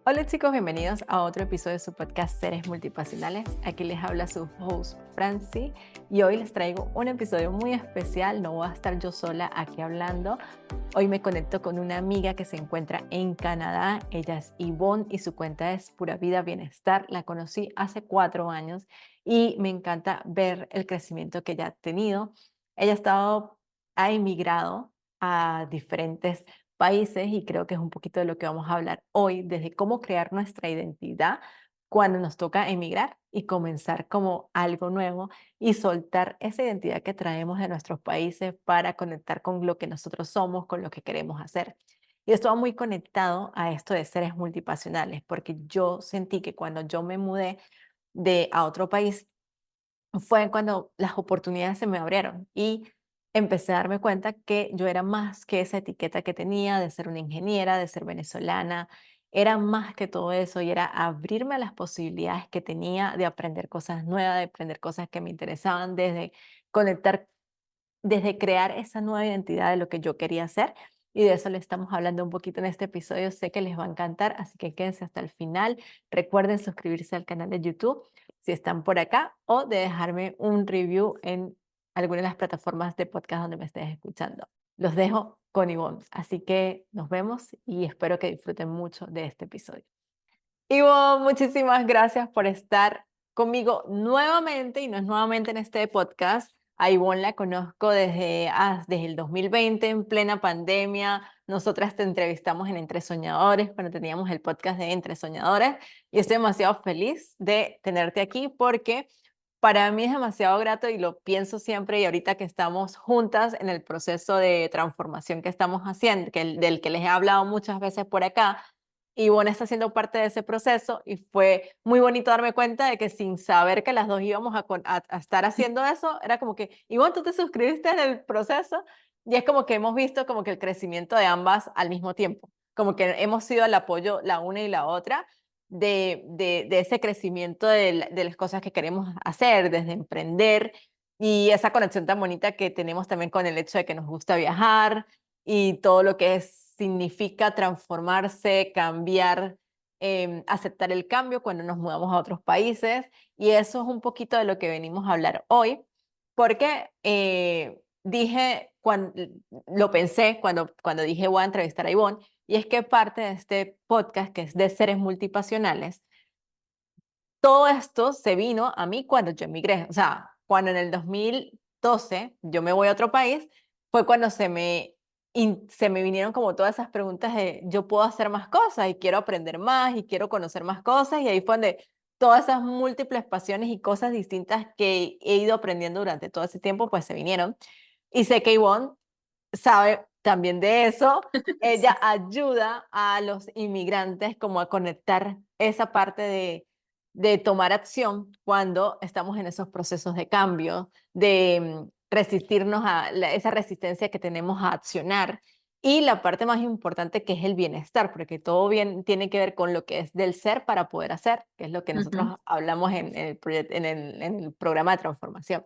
Hola chicos, bienvenidos a otro episodio de su podcast Seres Multipasionales. Aquí les habla su host Franci y hoy les traigo un episodio muy especial. No voy a estar yo sola aquí hablando. Hoy me conecto con una amiga que se encuentra en Canadá. Ella es Yvonne y su cuenta es Pura Vida Bienestar. La conocí hace 4 años y me encanta ver el crecimiento que ella ha tenido. Ha emigrado a diferentes países y creo que es un poquito de lo que vamos a hablar hoy, desde cómo crear nuestra identidad cuando nos toca emigrar y comenzar como algo nuevo y soltar esa identidad que traemos de nuestros países para conectar con lo que nosotros somos, con lo que queremos hacer. Y esto va muy conectado a esto de seres multipasionales, porque yo sentí que cuando yo me mudé a otro país, fue cuando las oportunidades se me abrieron y empecé a darme cuenta que yo era más que esa etiqueta que tenía de ser una ingeniera, de ser venezolana, era más que todo eso y era abrirme a las posibilidades que tenía de aprender cosas nuevas, de aprender cosas que me interesaban, desde conectar, desde crear esa nueva identidad de lo que yo quería hacer. Y de eso le estamos hablando un poquito en este episodio. Sé que les va a encantar, así que quédense hasta el final. Recuerden suscribirse al canal de YouTube si están por acá o de dejarme un review en alguna de las plataformas de podcast donde me estés escuchando. Los dejo con Ivonne, así que nos vemos y espero que disfruten mucho de este episodio. Ivonne, muchísimas gracias por estar conmigo nuevamente, y no es nuevamente en este podcast. A Ivonne la conozco desde el 2020, en plena pandemia. Nosotras te entrevistamos en Entre Soñadores, cuando teníamos el podcast de Entre Soñadores, y estoy demasiado feliz de tenerte aquí porque para mí es demasiado grato y lo pienso siempre, y ahorita que estamos juntas en el proceso de transformación que estamos haciendo, del que les he hablado muchas veces por acá, Ivonne está siendo parte de ese proceso y fue muy bonito darme cuenta de que sin saber que las dos íbamos a estar haciendo eso, era como que, Ivonne, tú te suscribiste en el proceso y es como que hemos visto como que el crecimiento de ambas al mismo tiempo, como que hemos sido el apoyo la una y la otra de ese crecimiento de las cosas que queremos hacer, desde emprender y esa conexión tan bonita que tenemos también con el hecho de que nos gusta viajar y todo lo que significa transformarse, cambiar, aceptar el cambio cuando nos mudamos a otros países. Y eso es un poquito de lo que venimos a hablar hoy, porque lo pensé cuando dije voy a entrevistar a Ivonne, y es que parte de este podcast, que es de seres multipasionales, todo esto se vino a mí cuando yo emigré. O sea, cuando en el 2012 yo me voy a otro país, fue cuando se me vinieron como todas esas preguntas de yo puedo hacer más cosas y quiero aprender más y quiero conocer más cosas. Y ahí fue donde todas esas múltiples pasiones y cosas distintas que he ido aprendiendo durante todo ese tiempo, pues se vinieron. Y sé que Ivonne sabe también de eso. Ella Sí. ayuda a los inmigrantes como a conectar esa parte de tomar acción cuando estamos en esos procesos de cambio, de resistirnos esa resistencia que tenemos a accionar. Y la parte más importante, que es el bienestar, porque todo bien tiene que ver con lo que es del ser para poder hacer, que es lo que Ujú. nosotros hablamos en el programa de transformación.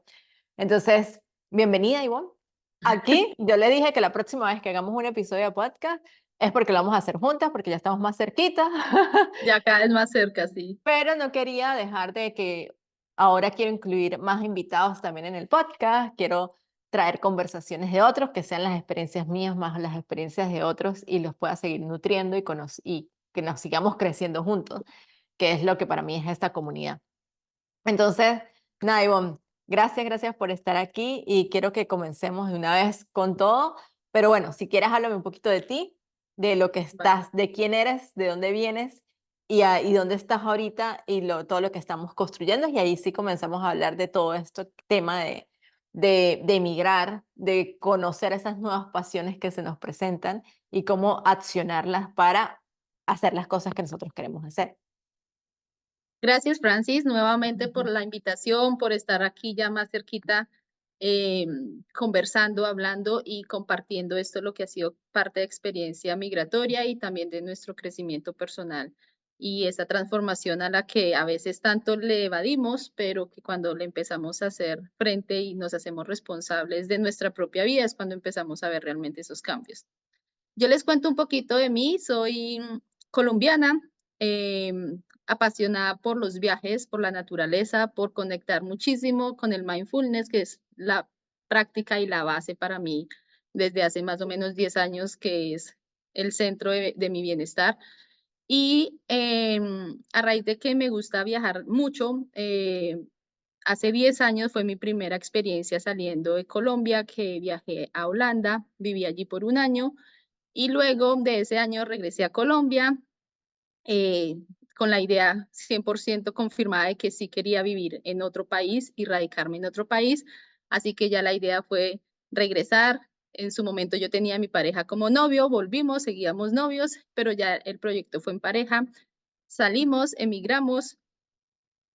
Entonces, bienvenida, Ivonne. Aquí yo le dije que la próxima vez que hagamos un episodio de podcast es porque lo vamos a hacer juntas, porque ya estamos más cerquita. Ya cada vez más cerca, sí. Pero no quería dejar de que ahora quiero incluir más invitados también en el podcast. Quiero traer conversaciones de otros, que sean las experiencias mías más las experiencias de otros, y los pueda seguir nutriendo y que nos sigamos creciendo juntos, que es lo que para mí es esta comunidad. Entonces, nada, Ivonne, gracias por estar aquí y quiero que comencemos de una vez con todo. Pero bueno, si quieres, háblame un poquito de ti, de lo que Vale. estás, de quién eres, de dónde vienes y dónde estás ahorita y todo lo que estamos construyendo. Y ahí sí comenzamos a hablar de todo este tema de emigrar, de conocer esas nuevas pasiones que se nos presentan y cómo accionarlas para hacer las cosas que nosotros queremos hacer. Gracias, Francis, nuevamente por Ujú. la invitación, por estar aquí ya más cerquita, conversando, hablando y compartiendo esto, lo que ha sido parte de experiencia migratoria y también de nuestro crecimiento personal y esa transformación a la que a veces tanto le evadimos, pero que cuando le empezamos a hacer frente y nos hacemos responsables de nuestra propia vida es cuando empezamos a ver realmente esos cambios. Yo les cuento un poquito de mí, soy colombiana, apasionada por los viajes, por la naturaleza, por conectar muchísimo con el mindfulness, que es la práctica y la base para mí desde hace más o menos 10 años, que es el centro de mi bienestar. Y a raíz de que me gusta viajar mucho, hace 10 años fue mi primera experiencia saliendo de Colombia, que viajé a Holanda, viví allí por un año y luego de ese año regresé a Colombia, eh, con la idea 100% confirmada de que sí quería vivir en otro país y radicarme en otro país. Así que ya la idea fue regresar. En su momento yo tenía a mi pareja como novio, volvimos, seguíamos novios, pero ya el proyecto fue en pareja. Salimos, emigramos.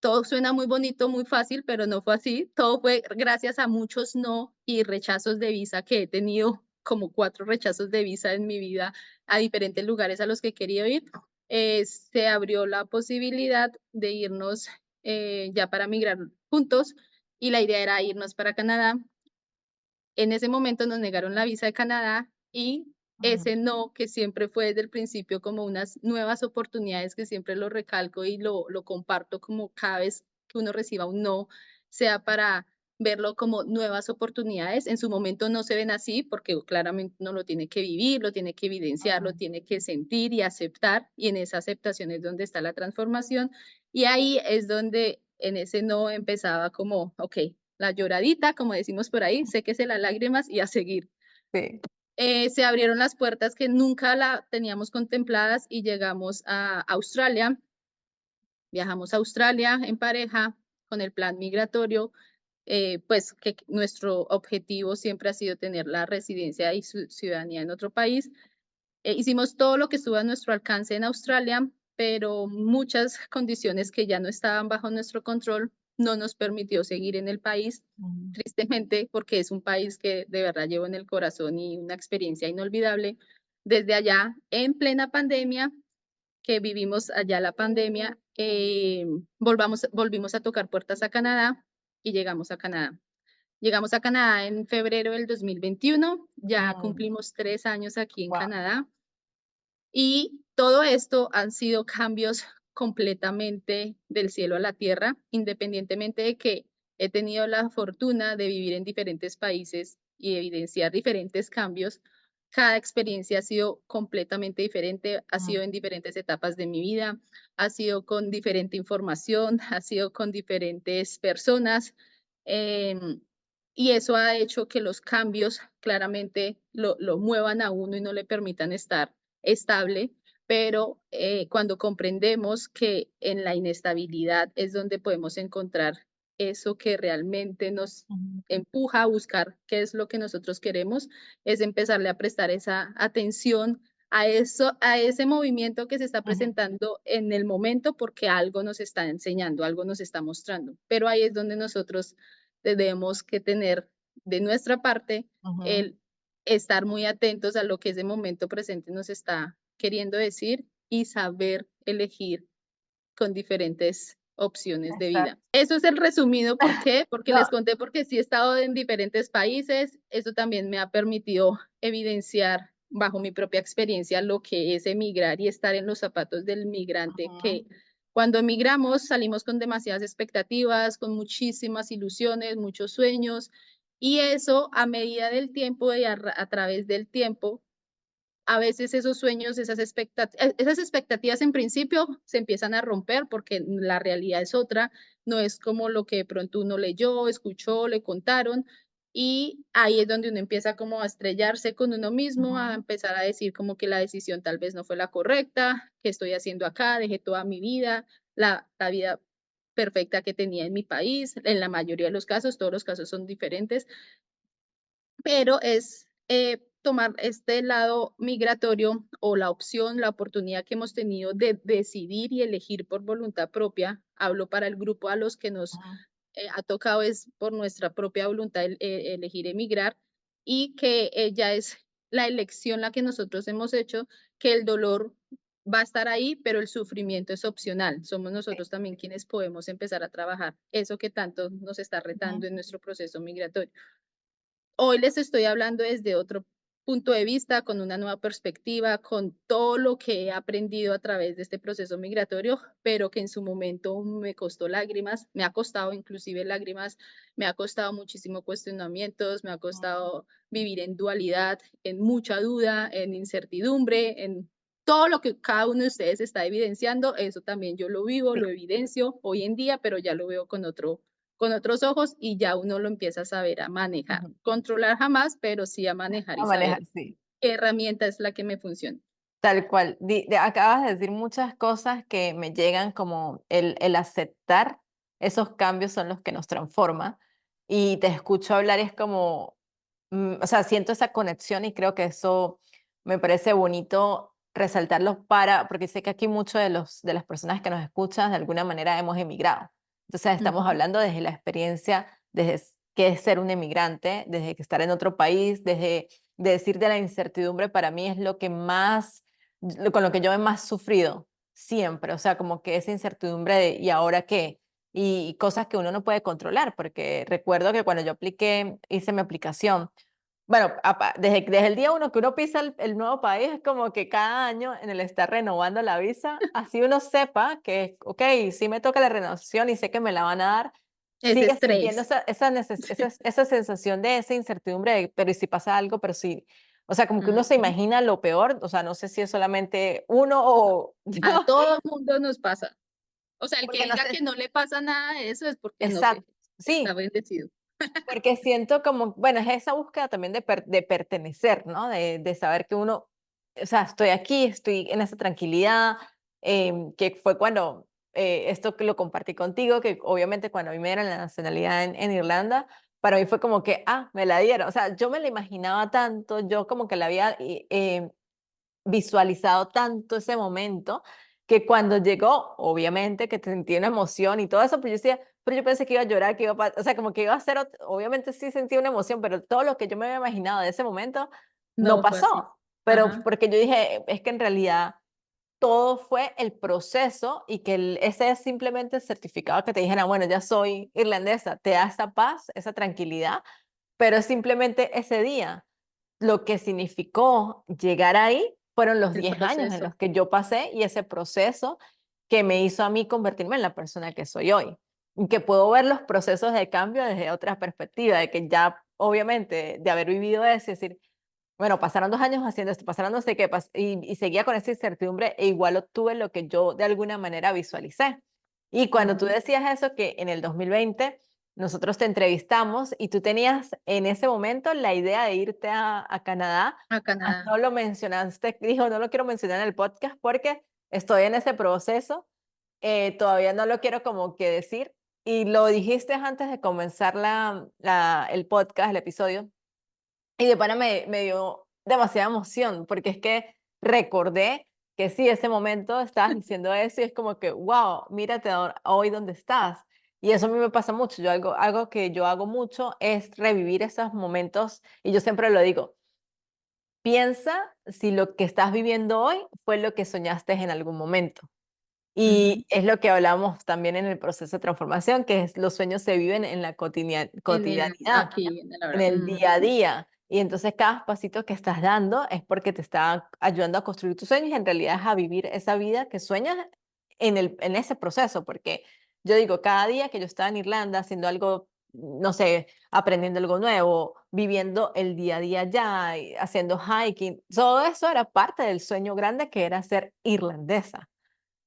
Todo suena muy bonito, muy fácil, pero no fue así. Todo fue gracias a muchos no y rechazos de visa que he tenido, como 4 rechazos de visa en mi vida a diferentes lugares a los que he querido ir. Se abrió la posibilidad de irnos, ya para migrar juntos, y la idea era irnos para Canadá. En ese momento nos negaron la visa de Canadá y Ujú. ese no, que siempre fue desde el principio como unas nuevas oportunidades, que siempre lo recalco y lo comparto como cada vez que uno reciba un no, sea para verlo como nuevas oportunidades. En su momento no se ven así porque claramente uno lo tiene que vivir, lo tiene que evidenciar, lo Ujú. tiene que sentir y aceptar, y en esa aceptación es donde está la transformación. Y ahí es donde en ese no empezaba como, ok, la lloradita, como decimos por ahí, séquese las lágrimas y a seguir. Sí. Se abrieron las puertas que nunca la teníamos contempladas y llegamos a Australia. Viajamos a Australia en pareja con el plan migratorio, pues que nuestro objetivo siempre ha sido tener la residencia y ciudadanía en otro país. Hicimos todo lo que estuvo a nuestro alcance en Australia, pero muchas condiciones que ya no estaban bajo nuestro control no nos permitió seguir en el país, Ujú. tristemente, porque es un país que de verdad llevo en el corazón y una experiencia inolvidable. Desde allá, en plena pandemia, que vivimos allá la pandemia, volvimos a tocar puertas a Canadá y llegamos a Canadá. Llegamos a Canadá en febrero del 2021, ya Mm. cumplimos 3 años aquí en Guau. Canadá. Y todo esto han sido cambios completamente del cielo a la tierra, independientemente de que he tenido la fortuna de vivir en diferentes países y evidenciar diferentes cambios. Cada experiencia ha sido completamente diferente, ha Ujú. sido en diferentes etapas de mi vida, ha sido con diferente información, ha sido con diferentes personas. em, y eso ha hecho que los cambios claramente lo muevan a uno y no le permitan estar estable, pero cuando comprendemos que en la inestabilidad es donde podemos encontrar eso que realmente nos Ujú. empuja a buscar qué es lo que nosotros queremos, es empezarle a prestar esa atención a eso, a ese movimiento que se está Ujú. presentando en el momento, porque algo nos está enseñando, algo nos está mostrando. Pero ahí es donde nosotros tenemos que tener de nuestra parte Ujú. el estar muy atentos a lo que ese momento presente nos está queriendo decir y saber elegir con diferentes opciones de vida. Exacto. Eso es el resumido, ¿por qué? Porque No. les conté, porque sí he estado en diferentes países, eso también me ha permitido evidenciar bajo mi propia experiencia lo que es emigrar y estar en los zapatos del migrante, Ujú. que cuando emigramos salimos con demasiadas expectativas, con muchísimas ilusiones, muchos sueños, y eso a medida del tiempo y a través del tiempo a veces esos sueños, esas expectativas en principio se empiezan a romper porque la realidad es otra, no es como lo que de pronto uno leyó, escuchó, le contaron, y ahí es donde uno empieza como a estrellarse con uno mismo, a Ujú. empezar a decir como que la decisión tal vez no fue la correcta, ¿qué estoy haciendo acá? Dejé toda mi vida, la vida perfecta que tenía en mi país, en la mayoría de los casos, todos los casos son diferentes, pero es, tomar este lado migratorio o la opción, la oportunidad que hemos tenido de decidir y elegir por voluntad propia. Hablo para el grupo a los que nos, Ujú. ha tocado es por nuestra propia voluntad elegir emigrar, y que, ya es la elección la que nosotros hemos hecho, que el dolor va a estar ahí, pero el sufrimiento es opcional. Somos Sí. nosotros también quienes podemos empezar a trabajar eso que tanto nos está Ujú. retando en nuestro proceso migratorio. Hoy les estoy hablando desde otro punto de vista, con una nueva perspectiva, con todo lo que he aprendido a través de este proceso migratorio, pero que en su momento me costó lágrimas, me ha costado inclusive lágrimas, me ha costado muchísimo cuestionamientos, me ha costado vivir en dualidad, en mucha duda, en incertidumbre, en todo lo que cada uno de ustedes está evidenciando, eso también yo lo vivo, Sí. lo evidencio hoy en día, pero ya lo veo con otros ojos y ya uno lo empieza a saber a manejar. Ujú. Controlar jamás, pero sí a manejar A y manejar, saber sí. qué herramienta es la que me funciona. Tal cual. Acabas de decir muchas cosas que me llegan como el aceptar esos cambios son los que nos transforman. Y te escucho hablar y es como, o sea, siento esa conexión y creo que eso me parece bonito resaltarlo porque sé que aquí muchos de las personas que nos escuchan de alguna manera hemos emigrado. Entonces estamos Ujú. hablando desde la experiencia, desde qué es ser un emigrante, desde que estar en otro país, desde de decir de la incertidumbre para mí es lo que más con lo que yo he más sufrido siempre, o sea, como que esa incertidumbre de ¿y ahora qué? Y cosas que uno no puede controlar, porque recuerdo que cuando yo apliqué, hice mi aplicación, bueno, desde el día uno que uno pisa el nuevo país, es como que cada año en el estar renovando la visa, así uno sepa que, ok, sí me toca la renovación y sé que me la van a dar, Ese sigue sintiendo estrés. esa sensación de esa incertidumbre, pero ¿y si pasa algo? Pero sí, o sea, como que uno se Ujú. imagina lo peor, o sea, no sé si es solamente uno o A yo, todo mundo nos pasa. O sea, el que porque no diga sé, que no le pasa nada de eso es porque no sé, exacto, está sí, bendecido. porque siento como, bueno, es esa búsqueda también de pertenecer, ¿no? De saber que uno, o sea, estoy aquí, estoy en esa tranquilidad, que fue cuando esto que lo compartí contigo, que obviamente cuando a mí me dieron la nacionalidad en Irlanda, para mí fue como que, me la dieron, o sea, yo me la imaginaba tanto, yo como que la había visualizado tanto ese momento que cuando llegó, obviamente que sentí una emoción y todo eso, pero yo decía, pero yo pensé que iba a llorar, que iba a, o sea, como que iba a ser, obviamente sí sentí una emoción, pero todo lo que yo me había imaginado de ese momento no No fue así. pasó. Pero Ajá. porque yo dije, es que en realidad todo fue el proceso y que ese es simplemente el certificado que te dijera, bueno, ya soy irlandesa, te da esa paz, esa tranquilidad, pero es simplemente ese día. Lo que significó llegar ahí fueron los El 10 años en proceso. los que yo pasé y ese proceso que me hizo a mí convertirme en la persona que soy hoy. Y que puedo ver los procesos de cambio desde otra perspectiva, de que ya, obviamente, de haber vivido eso y decir, bueno, pasaron 2 años haciendo esto, pasaron no sé qué, y seguía con esa incertidumbre e igual obtuve lo que yo de alguna manera visualicé. Y cuando tú Ujú. decías eso, que en el 2020 nosotros te entrevistamos y tú tenías en ese momento la idea de irte a Canadá, A mas Canadá. no lo mencionaste, dijo, no lo quiero mencionar en el podcast porque estoy en ese proceso, todavía no lo quiero como que decir, y lo dijiste antes de comenzar el podcast, el episodio, y de pana me dio demasiada emoción, porque es que recordé que sí, ese momento estabas diciendo eso y es como que, wow, mírate hoy donde estás. Y eso a mí me pasa mucho. Algo que yo hago mucho es revivir esos momentos y yo siempre lo digo, piensa si lo que estás viviendo hoy fue lo que soñaste en algún momento. Ujú. Y es lo que hablamos también en el proceso de transformación, que es los sueños se viven en la cotidianidad, Aquí, en el en ahora. el Ujú. día a día. Y entonces cada pasito que estás dando es porque te está ayudando a construir tus sueños y en realidad es a vivir esa vida que sueñas en ese proceso. Porque yo digo, cada día que yo estaba en Irlanda haciendo algo, no sé, aprendiendo algo nuevo, viviendo el día a día allá, y haciendo hiking, todo eso era parte del sueño grande que era ser irlandesa.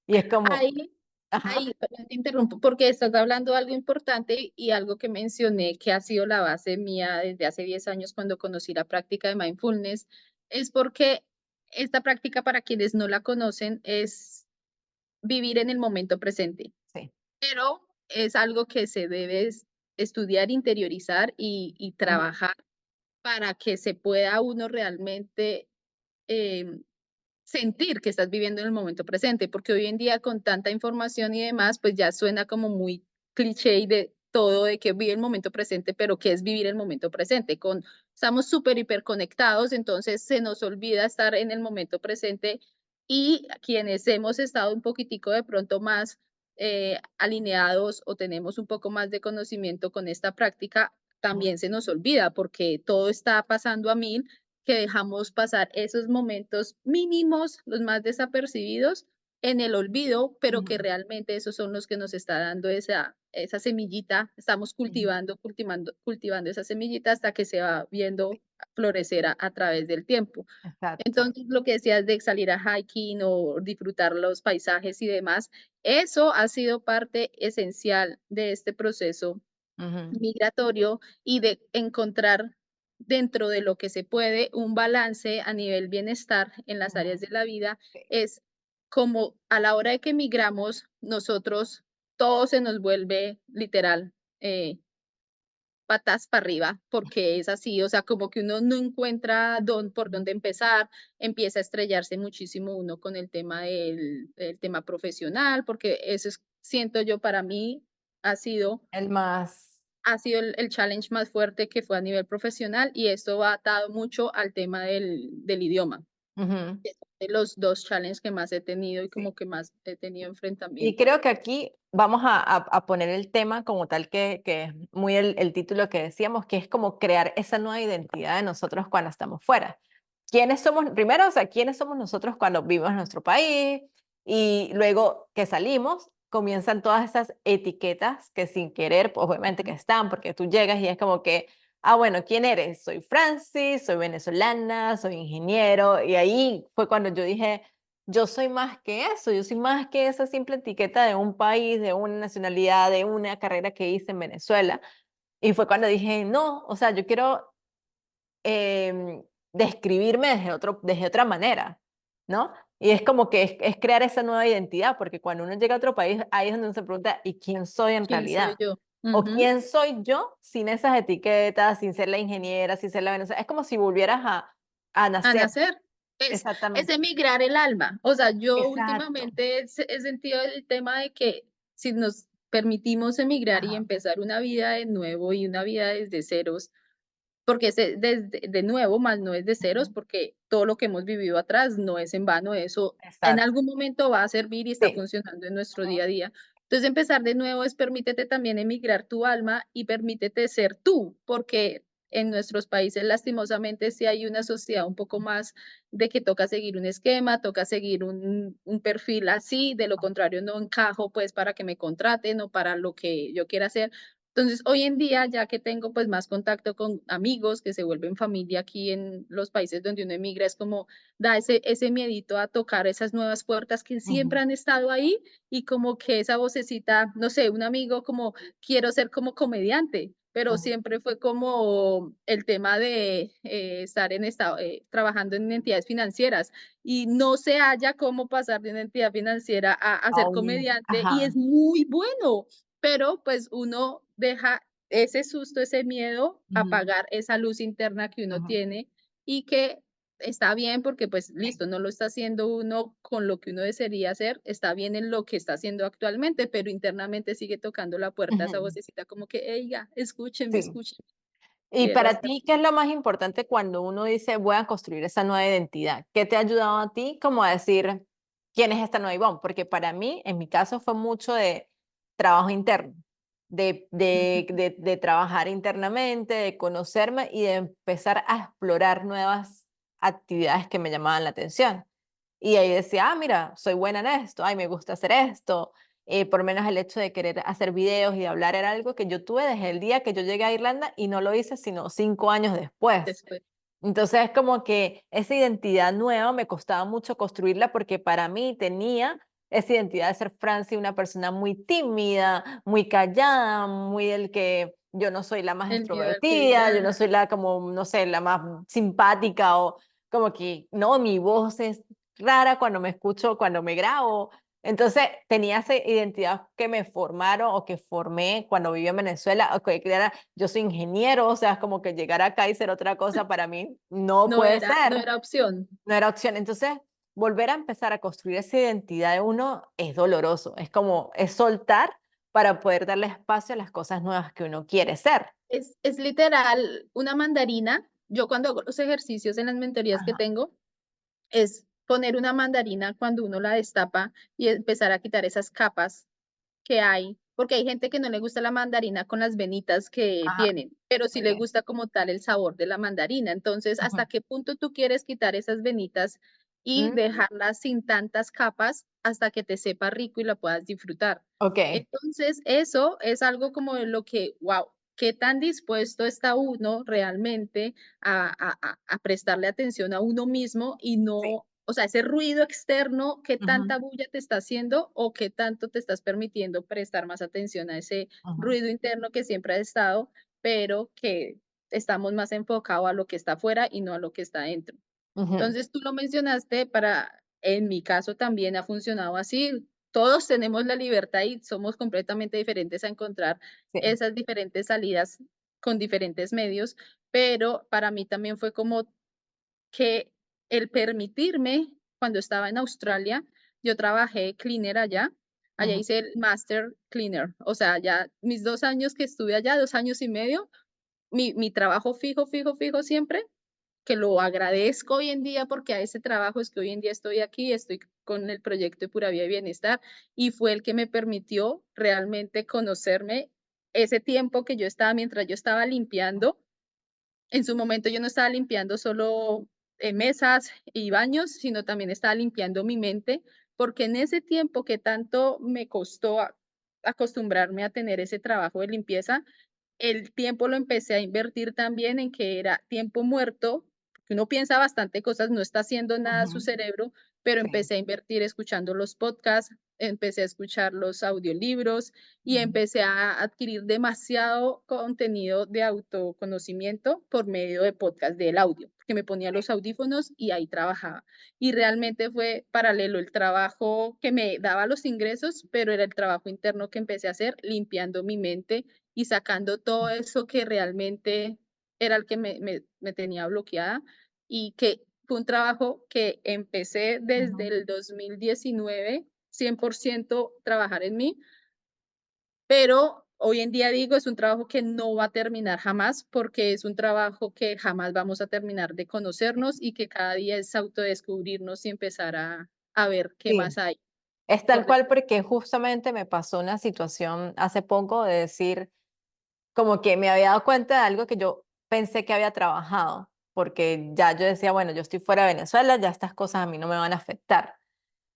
Y es como, Ahí, ajá, ahí, perdón, te interrumpo, porque estás hablando de algo importante y algo que mencioné que ha sido la base mía desde hace 10 años cuando conocí la práctica de mindfulness, es porque esta práctica, para quienes no la conocen, es vivir en el momento presente, sí. pero es algo que se debe estudiar, interiorizar y Ujú, trabajar para que se pueda uno realmente em, sentir que estás viviendo en el momento presente, porque hoy en día con tanta información y demás, pues ya suena como muy cliché y de todo de que vive el momento presente, pero ¿qué es vivir el momento presente? Estamos súper hiperconectados, entonces se nos olvida estar en el momento presente y quienes hemos estado un poquitico de pronto más alineados o tenemos un poco más de conocimiento con esta práctica, ujú, también se nos olvida porque todo está pasando a mil que dejamos pasar esos momentos mínimos, los más desapercibidos, en el olvido, pero que Ujú, realmente esos son los que nos está dando esa semillita, estamos ujú. cultivando esa semillita hasta que se va viendo florecer a través del tiempo. Exacto. Entonces, lo que decías de salir a hiking o disfrutar los paisajes y demás, eso ha sido parte esencial de este proceso Ujú, migratorio y de encontrar dentro de lo que se puede un balance a nivel bienestar en las áreas ujú. de la vida, Sí. es como a la hora de que migramos, nosotros todo se nos vuelve literal, patas para arriba, porque es así, o sea, como que uno no encuentra por dónde empezar, empieza a estrellarse muchísimo uno con el tema del tema profesional, porque eso es, siento yo, para mí ha sido El más. el challenge más fuerte que fue a nivel profesional, y esto va atado mucho al tema del idioma, Ujú, que son de los 2 challenges que más he tenido y sí. como que más he tenido Y enfrentamiento. creo que aquí vamos a poner el tema como tal que es muy el título que decíamos, que es como crear esa nueva identidad de nosotros cuando estamos fuera. ¿Quiénes somos? Primero, o sea, ¿quiénes somos nosotros cuando vivimos en nuestro país? Y luego que salimos, comienzan todas esas etiquetas que sin querer, pues, obviamente que están, porque tú llegas y es como que, ah, bueno, ¿quién eres? Soy Francis, soy venezolana, soy ingeniero. Y ahí fue cuando yo dije, yo soy más que eso, yo soy más que esa simple etiqueta de un país, de una nacionalidad, de una carrera que hice en Venezuela. Y fue cuando dije, no, o sea, yo quiero describirme desde otra manera, ¿no? Y es como que es crear esa nueva identidad, porque cuando uno llega a otro país, ahí es donde uno se pregunta, ¿y quién soy en ¿Quién soy realidad? yo? ¿O Ujú. quién soy yo sin esas etiquetas, sin ser la ingeniera, sin ser la venezolana? Es como si volvieras a A nacer. nacer. Es Exactamente. emigrar el alma. O sea, yo Exacto. últimamente he sentido el tema de que si nos permitimos emigrar y Ajá. empezar una vida de nuevo y una vida desde ceros, porque es de nuevo, más no es de ceros, Ujú. porque todo lo que hemos vivido atrás no es en vano, eso en Exacto. algún momento va a servir y está Sí. funcionando en nuestro Ujú, día a día. Entonces, empezar de nuevo es permítete también emigrar tu alma y permítete ser tú, porque en nuestros países, lastimosamente, sí hay una sociedad un poco más de que toca seguir un esquema, toca seguir un perfil así, de lo contrario no encajo, pues, para que me contraten o para lo que yo quiera hacer. Entonces, hoy en día, ya que tengo pues más contacto con amigos que se vuelven familia aquí en los países donde uno emigra, es como da ese miedito a tocar esas nuevas puertas que siempre ujú, han estado ahí y como que esa vocecita, no sé, un amigo como quiero ser como comediante, pero ujú, siempre fue como el tema de estar trabajando en entidades financieras y no se halla cómo pasar de una entidad financiera a ser comediante y ajá. es muy bueno, pero pues uno deja ese susto, ese miedo, Ujú, apagar esa luz interna que uno ujú. tiene y que está bien porque pues Sí. listo, no lo está haciendo uno con lo que uno desearía hacer, está bien en lo que está haciendo actualmente, pero internamente sigue tocando la puerta esa Ujú. vocecita como que, oiga, escúchenme, Sí. escúchenme, Y quiero para hacer. ti, ¿qué es lo más importante cuando uno dice voy a construir esa nueva identidad? ¿Qué te ha ayudado a ti como a decir quién es esta nueva Ivonne? Porque para mí, en mi caso, fue mucho de trabajo interno, de trabajar internamente, de conocerme y de empezar a explorar nuevas actividades que me llamaban la atención. Y ahí decía, ah, mira, soy buena en esto, ay, me gusta hacer esto. Por lo menos el hecho de querer hacer videos y de hablar era algo que yo tuve desde el día que yo llegué a Irlanda y no lo hice sino 5 años después. Después. Entonces, es como que esa identidad nueva me costaba mucho construirla porque para mí tenía esa identidad de ser Francia, una persona muy tímida, muy callada, muy del que yo no soy la más El miedo al que extrovertida, yo dirán. no soy la como, no sé, la más simpática o como que, no, mi voz es rara cuando me escucho, cuando me grabo. Entonces, tenía esa identidad que me formaron o que formé cuando viví en Venezuela, o que era, yo soy ingeniero, o sea, es como que llegar acá y ser otra cosa para mí no puede No ser, era opción. no era opción. Entonces, volver a empezar a construir esa identidad de uno es doloroso, es como, es soltar para poder darle espacio a las cosas nuevas que uno quiere ser. Es literal una mandarina. Yo cuando hago los ejercicios en las mentorías que Ajá. tengo, es poner una mandarina cuando uno la destapa y empezar a quitar esas capas que hay porque hay gente que no le gusta la mandarina con las venitas que Ajá, tienen, pero sí le okey. gusta como tal el sabor de la mandarina. Entonces, Ujú. ¿hasta qué punto tú quieres quitar esas venitas y Mm, dejarlas sin tantas capas hasta que te sepa rico y la puedas disfrutar? okey. Entonces, eso es algo como de lo que, wow, qué tan dispuesto está uno realmente a prestarle atención a uno mismo y Sí. no, o sea, ese ruido externo, qué Ujú, tanta bulla te está haciendo o qué tanto te estás permitiendo prestar más atención a ese ujú, ruido interno que siempre ha estado, pero que estamos más enfocados a lo que está afuera y no a lo que está adentro. ujú. Entonces, tú lo mencionaste en mi caso también ha funcionado así. Todos tenemos la libertad y somos completamente diferentes a encontrar Sí. esas diferentes salidas con diferentes medios, pero para mí también fue como que el permitirme, cuando estaba en Australia, yo trabajé cleaner allá, allá Ujú, hice el master cleaner, o sea, ya mis 2 años que estuve allá, 2 años y medio, mi trabajo fijo, fijo, fijo siempre, que lo agradezco hoy en día, porque a ese trabajo es que hoy en día estoy aquí, estoy con el proyecto de Pura Vida y Bienestar, y fue el que me permitió realmente conocerme ese tiempo que yo estaba mientras yo estaba limpiando. En su momento yo no estaba limpiando solo, mesas y baños, sino también estaba limpiando mi mente, porque en ese tiempo que tanto me costó acostumbrarme a tener ese trabajo de limpieza, el tiempo lo empecé a invertir también en que era tiempo muerto, porque uno piensa bastante cosas, no está haciendo nada su ujú. cerebro, pero Sí. empecé a invertir escuchando los podcasts, empecé a escuchar los audiolibros y Ujú, empecé a adquirir demasiado contenido de autoconocimiento por medio de podcast del audio, que me ponía sí. los audífonos y ahí trabajaba. Y realmente fue paralelo el trabajo que me daba los ingresos, pero era el trabajo interno que empecé a hacer limpiando mi mente y sacando todo eso que realmente era el que me tenía bloqueada, y que fue un trabajo que empecé desde Ujú. el 2019, 100% trabajar en mí, pero hoy en día digo, es un trabajo que no va a terminar jamás, porque es un trabajo que jamás vamos a terminar de conocernos y que cada día es autodescubrirnos y empezar a ver qué Sí. más hay Es por tal cual descubrir. porque justamente me pasó una situación hace poco de decir, como que me había dado cuenta de algo que yo pensé que había trabajado, porque ya yo decía, bueno, yo estoy fuera de Venezuela, ya estas cosas a mí no me van a afectar.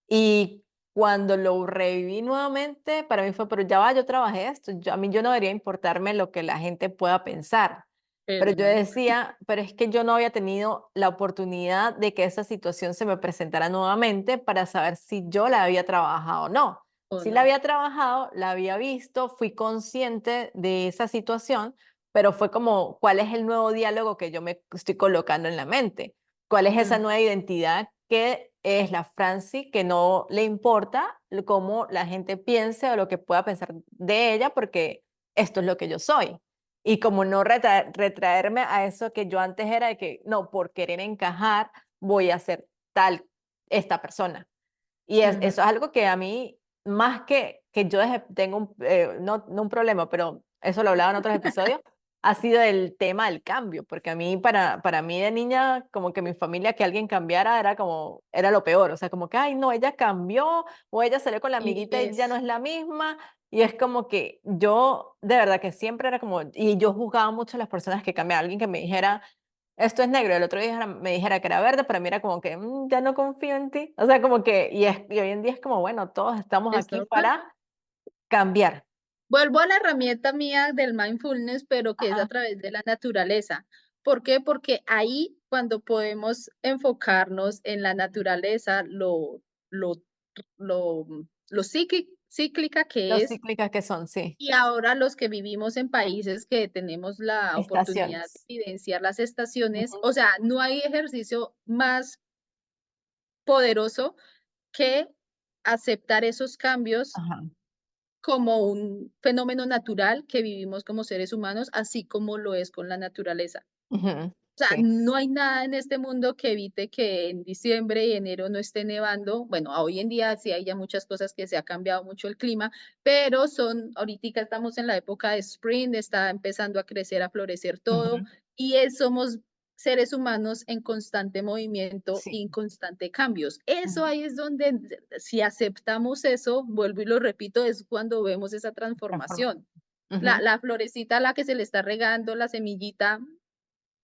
Y cuando lo reviví nuevamente, para mí fue, pero ya va, yo trabajé esto, a mí yo no debería importarme lo que la gente pueda pensar. Pero Pero yo no, decía, pero es que yo no había tenido la oportunidad de que esa situación se me presentara nuevamente para saber si yo la había trabajado o no. o Si la no, había trabajado, la había visto, fui consciente de esa situación, pero fue como, ¿cuál es el nuevo diálogo que yo me estoy colocando en la mente? ¿Cuál es esa mm, nueva identidad que es la Franci, que no le importa cómo la gente piense o lo que pueda pensar de ella, porque esto es lo que yo soy? Y como no retraerme a eso que yo antes era de que, no, por querer encajar, voy a ser tal, esta persona. Y ujú, eso es algo que a mí, más que yo tengo no un problema, pero eso lo hablaba en otros episodios, ha sido el tema del cambio, porque a mí, para mí de niña, como que mi familia, que alguien cambiara era como, era lo peor, o sea, como que, ay, no, ella cambió, o ella salió con la y amiguita y ya no es es la misma, y es como que yo, de verdad que siempre era como, y yo juzgaba mucho a las personas que cambiaban, alguien que me dijera, esto es negro, el otro día me dijera que era verde, para mí era como que, ya no confío en ti. O sea, como que, y hoy en día es como, bueno, todos estamos es aquí normal. para cambiar. Vuelvo a la herramienta mía del mindfulness, pero que es a Ajá. través de la naturaleza. ¿Por qué? Porque ahí cuando podemos enfocarnos en la naturaleza, lo, lo, lo cíclica que Los es, cíclicas que son, sí. y ahora los que vivimos en países que tenemos la oportunidad de Estaciones. evidenciar las estaciones, Ujú. o sea, no hay ejercicio más poderoso que aceptar esos cambios Ajá. como un fenómeno natural que vivimos como seres humanos, así como lo es con la naturaleza. Ujú. O sea, Sí. no hay nada en este mundo que evite que en diciembre y enero no esté nevando. Bueno, hoy en día sí hay ya muchas cosas que se ha cambiado mucho el clima, pero ahorita estamos en la época de spring, está empezando a crecer, a florecer todo, Ujú. y somos seres humanos en constante movimiento Sí. y en constante cambios. Eso Ujú. ahí es donde, si aceptamos eso, vuelvo y lo repito, es cuando vemos esa Transforma. transformación. La, Ujú. la florecita a la que se le está regando, la semillita,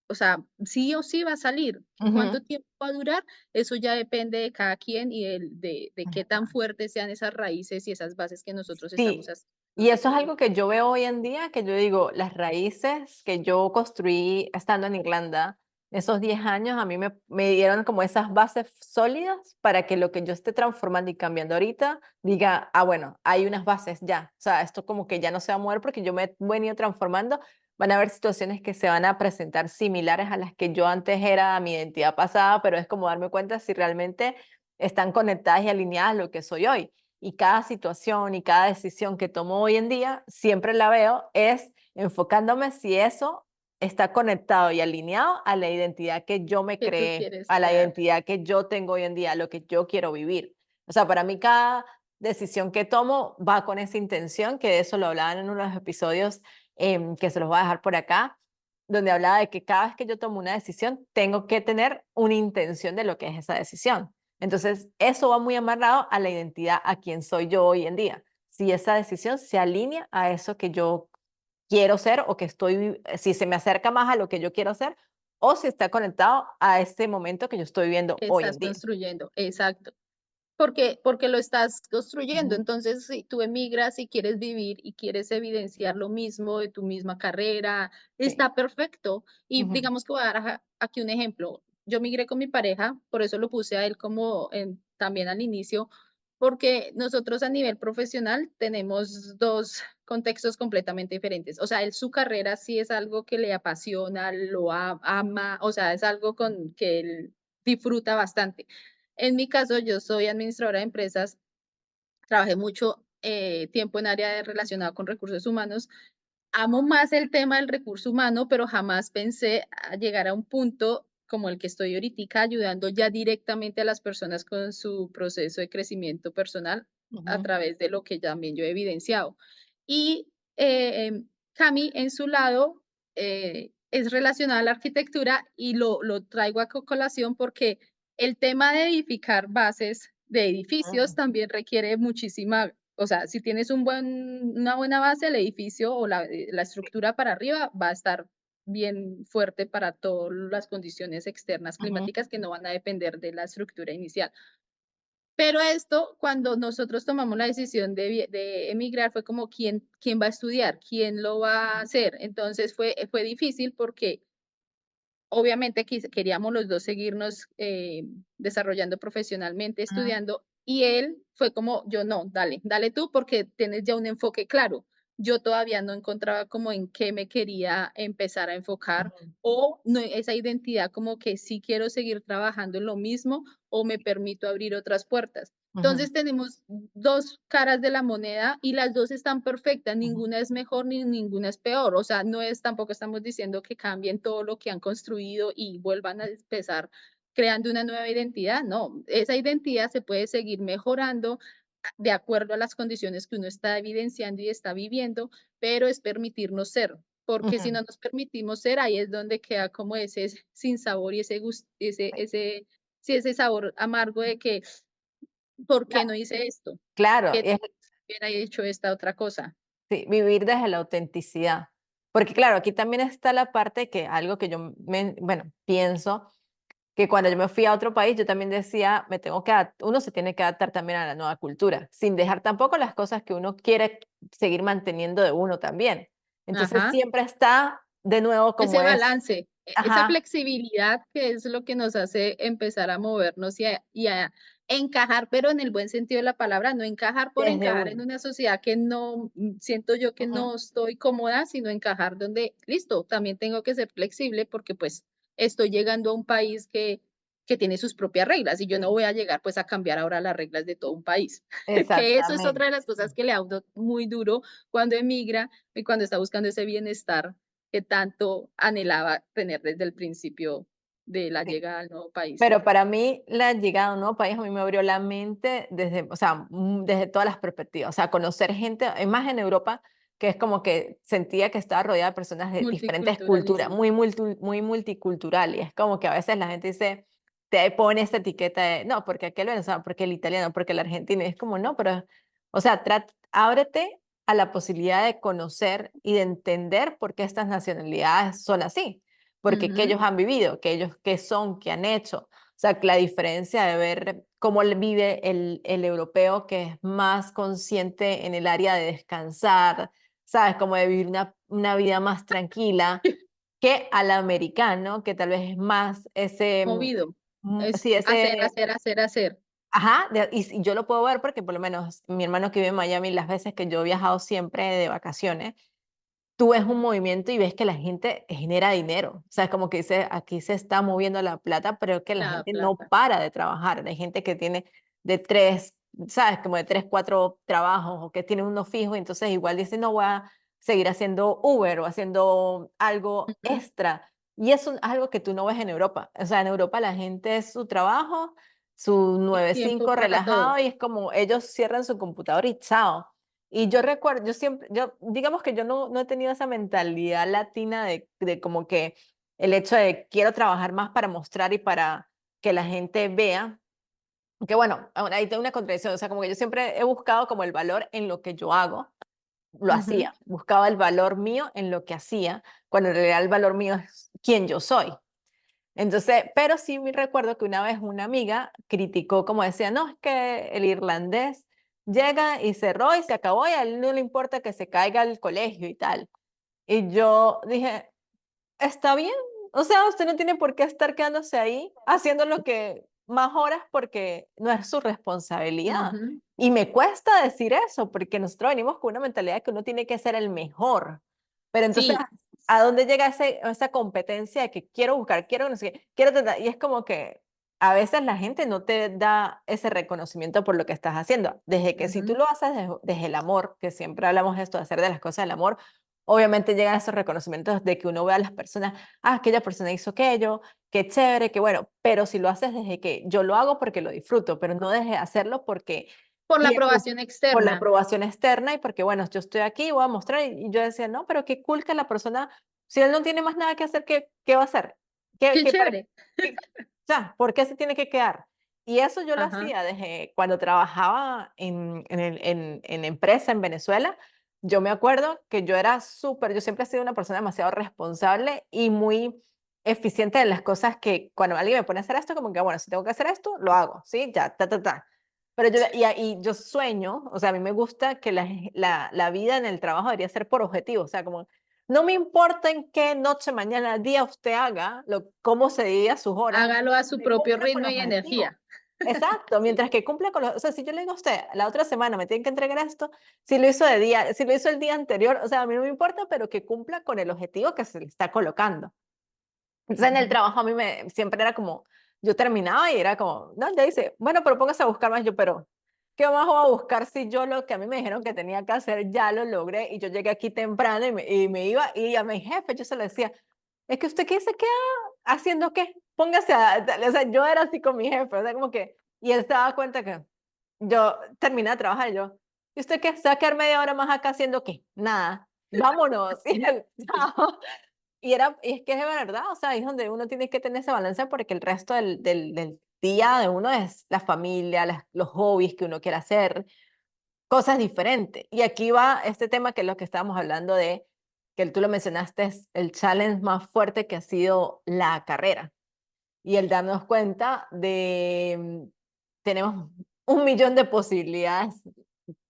o sea, sí o sí va a salir. Ujú. ¿Cuánto tiempo va a durar? Eso ya depende de cada quien y de qué tan fuertes sean esas raíces y esas bases que nosotros estamos Sí, y eso es construyendo. algo que yo veo hoy en día, que yo digo, las raíces que yo construí estando en Irlanda, esos 10 años a mí me dieron como esas bases sólidas para que lo que yo esté transformando y cambiando ahorita diga, ah, bueno, hay unas bases ya, o sea, esto como que ya no se va a mover porque yo me he venido transformando, van a haber situaciones que se van a presentar similares a las que yo antes era mi identidad pasada, pero es como darme cuenta si realmente están conectadas y alineadas a lo que soy hoy. Y cada situación y cada decisión que tomo hoy en día, siempre la veo es enfocándome si eso está conectado y alineado a la identidad que yo me Que tú creé, quieres a la crear. identidad que yo tengo hoy en día, a lo que yo quiero vivir. O sea, para mí cada decisión que tomo va con esa intención, que de eso lo hablaban en unos episodios que se los voy a dejar por acá, donde hablaba de que cada vez que yo tomo una decisión, tengo que tener una intención de lo que es esa decisión. Entonces, eso va muy amarrado a la identidad, a quién soy yo hoy en día. Si esa decisión se alinea a eso que yo quiero ser o que si se me acerca más a lo que yo quiero ser o si está conectado a este momento que yo estoy viviendo Que hoy en estás día. construyendo, exacto. Porque lo estás construyendo. Ujú. Entonces, si tú emigras y quieres vivir y quieres evidenciar lo mismo de tu misma carrera, Sí. está perfecto. Y Ujú, digamos que voy a dar aquí un ejemplo. Yo migré con mi pareja, por eso lo puse a él como también al inicio, porque nosotros a nivel profesional tenemos dos contextos completamente diferentes. O sea, él su carrera sí es algo que le apasiona, ama, o sea, es algo con que él disfruta bastante. En mi caso, yo soy administradora de empresas, trabajé mucho tiempo en área relacionada con recursos humanos. Amo más el tema del recurso humano, pero jamás pensé a llegar a un punto como el que estoy ahorita, ayudando ya directamente a las personas con su proceso de crecimiento personal a ujú, través de lo que también yo he evidenciado. Y Cami, en su lado, es relacionada a la arquitectura y lo traigo a colación porque el tema de edificar bases de edificios ujú, también requiere muchísima, o sea, si tienes una buena base, el edificio o la estructura para arriba va a estar bien fuerte para todas las condiciones externas ujú, climáticas que no van a depender de la estructura inicial. Pero esto, cuando nosotros tomamos la decisión de emigrar, fue como, ¿quién va a estudiar? ¿Quién lo va a hacer? Entonces fue difícil porque obviamente queríamos los 2 seguirnos, desarrollando profesionalmente, ujú, estudiando, y él fue como: "Yo no, dale, dale tú porque tienes ya un enfoque claro". Yo todavía no encontraba como en qué me quería empezar a enfocar, ujú, o no esa identidad como que sí quiero seguir trabajando en lo mismo, o me permito abrir otras puertas. ujú, Entonces, tenemos 2 caras de la moneda y las 2 están perfectas, ujú, ninguna es mejor ni ninguna es peor. O sea, no es tampoco estamos diciendo que cambien todo lo que han construido y vuelvan a empezar creando una nueva identidad, no, esa identidad se puede seguir mejorando de acuerdo a las condiciones que uno está evidenciando y está viviendo, pero es permitirnos ser, porque si ujú. no nos permitimos ser, ahí es donde queda como ese sinsabor y ese gus ese sí, ese sabor amargo de que ¿por qué no hice esto? Claro, ¿Qué tal si hubiera hecho esta otra cosa? sí, vivir desde la autenticidad. Porque claro, aquí también está la parte que algo que bueno, pienso que cuando yo me fui a otro país, yo también decía, uno se tiene que adaptar también a la nueva cultura, sin dejar tampoco las cosas que uno quiere seguir manteniendo de uno también. Entonces Ajá, siempre está de nuevo como ese es, balance, esa ajá, flexibilidad que es lo que nos hace empezar a movernos y a encajar, pero en el buen sentido de la palabra, no encajar por desde encajar en uno. una sociedad que no, siento yo que Ujú, no estoy cómoda, sino encajar donde, listo, también tengo que ser flexible porque pues estoy llegando a un país que tiene sus propias reglas y yo no sí, voy a llegar pues a cambiar ahora las reglas de todo un país. Que eso es exactamente. otra de las cosas que le da a uno muy duro cuando emigra y cuando está buscando ese bienestar que tanto anhelaba tener desde el principio de la Sí. llegada al nuevo país. Pero para mí la llegada a un nuevo país a mí me abrió la mente desde, o sea, desde todas las perspectivas, o sea, conocer gente, es más en Europa, que es como que sentía que estaba rodeada de personas de diferentes culturas, Multiculturalismo. muy multicultural, y es como que a veces la gente dice, te pone esta etiqueta de, no, porque aquel venezolano, porque el italiano, porque el argentino, y es como, no, pero, o sea, ábrete a la posibilidad de conocer y de entender por qué estas nacionalidades son así, porque qué Ujú. ellos han vivido, qué ellos qué son, qué han hecho. O sea, la diferencia de ver cómo vive el europeo que es más consciente en el área de descansar, ¿sabes? Como de vivir una vida más tranquila, que al americano, que tal vez es más ese, Movido. Es sí, hacer, ese, hacer, hacer, hacer. ajá, y yo lo puedo ver porque por lo menos mi hermano que vive en Miami, las veces que yo he viajado siempre de vacaciones, tú ves un movimiento y ves que la gente genera dinero. O sea, es como que dice, aquí se está moviendo la plata, pero que la La gente no plata. para de trabajar. Hay gente que tiene de tres, ¿sabes? Como de tres, cuatro trabajos o que tiene uno fijo, y entonces igual dice, no voy a seguir haciendo Uber o haciendo algo Ujú. extra. Y eso es algo que tú no ves en Europa. O sea, en Europa la gente es su trabajo, su Y nueve tiempo cinco para todo. relajado, y es como ellos cierran su computador y chao. Y yo recuerdo, yo siempre, digamos que yo no he tenido esa mentalidad latina de como que el hecho de quiero trabajar más para mostrar y para que la gente vea, que bueno, ahí tengo una contradicción, o sea, como que yo siempre he buscado como el valor en lo que yo hago, lo Ujú. hacía, buscaba el valor mío en lo que hacía, cuando en realidad el valor mío es quién yo soy. Entonces, pero sí me recuerdo que una vez una amiga criticó, como decía, no, es que el irlandés llega y cerró y se acabó y a él no le importa que se caiga el colegio y tal. Y yo dije, está bien, o sea, usted no tiene por qué estar quedándose ahí haciendo lo que más horas porque no es su responsabilidad. Ujú. Y me cuesta decir eso porque nosotros venimos con una mentalidad de que uno tiene que ser el mejor. Pero entonces, Sí. ¿a dónde llega esa competencia de que quiero buscar, quiero no sé qué, quiero y es como que a veces la gente no te da ese reconocimiento por lo que estás haciendo. Desde que si tú Ujú. lo haces desde el amor, que siempre hablamos de esto, de hacer de las cosas del amor, obviamente llegan esos reconocimientos de que uno ve a las personas, ah, aquella persona hizo aquello, qué chévere, qué bueno, pero si lo haces desde que yo lo hago porque lo disfruto, pero no deje de hacerlo porque Por la pienso aprobación por la externa. aprobación externa y porque, bueno, yo estoy aquí, voy a mostrar, y yo decía, no, pero qué cool que la persona, si él no tiene más nada que hacer, ¿qué va a hacer? Qué Para chévere. qué? O sea, ¿por qué se tiene que quedar? Y eso yo lo Ajá. hacía desde cuando trabajaba en empresa en Venezuela. Yo me acuerdo que yo era súper, yo siempre he sido una persona demasiado responsable y muy eficiente en las cosas que cuando alguien me pone a hacer esto, como que, bueno, si tengo que hacer esto, lo hago, ¿sí? Ya, ta, ta, ta. Pero y yo sueño, o sea, a mí me gusta que la vida en el trabajo debería ser por objetivo, o sea, como no me importa en qué noche, mañana, día usted haga, cómo se divida sus horas, Hágalo a su que propio cumpla con ritmo los y objetivos. energía. Exacto, Sí. mientras que cumpla con los, o sea, si yo le digo a usted, la otra semana me tienen que entregar esto, si lo hizo de día, si lo hizo el día anterior, o sea, a mí no me importa, pero que cumpla con el objetivo que se le está colocando. Entonces en el Ujú. trabajo a mí siempre era como, yo terminaba y era como, no, ya dice, bueno, pero póngase a buscar más, yo, pero, ¿qué más voy a buscar si yo lo que a mí me dijeron que tenía que hacer ya lo logré y yo llegué aquí temprano y me iba y a mi jefe yo se lo decía, es que usted qué se queda haciendo qué, póngase o sea, yo era así con mi jefe, o sea, como que, y él se daba cuenta que yo terminé de trabajar y yo, ¿y usted qué? ¿Se va a quedar media hora más acá haciendo qué? Nada, vámonos, y él, Sí. chao. Y es que es de verdad, o sea, ahí es donde uno tiene que tener ese balance porque el resto del día de uno es la familia, los hobbies que uno quiere hacer, cosas diferentes. Y aquí va este tema que es lo que estábamos hablando de, que tú lo mencionaste, es el challenge más fuerte que ha sido la carrera. Y el darnos cuenta de, tenemos un millón de posibilidades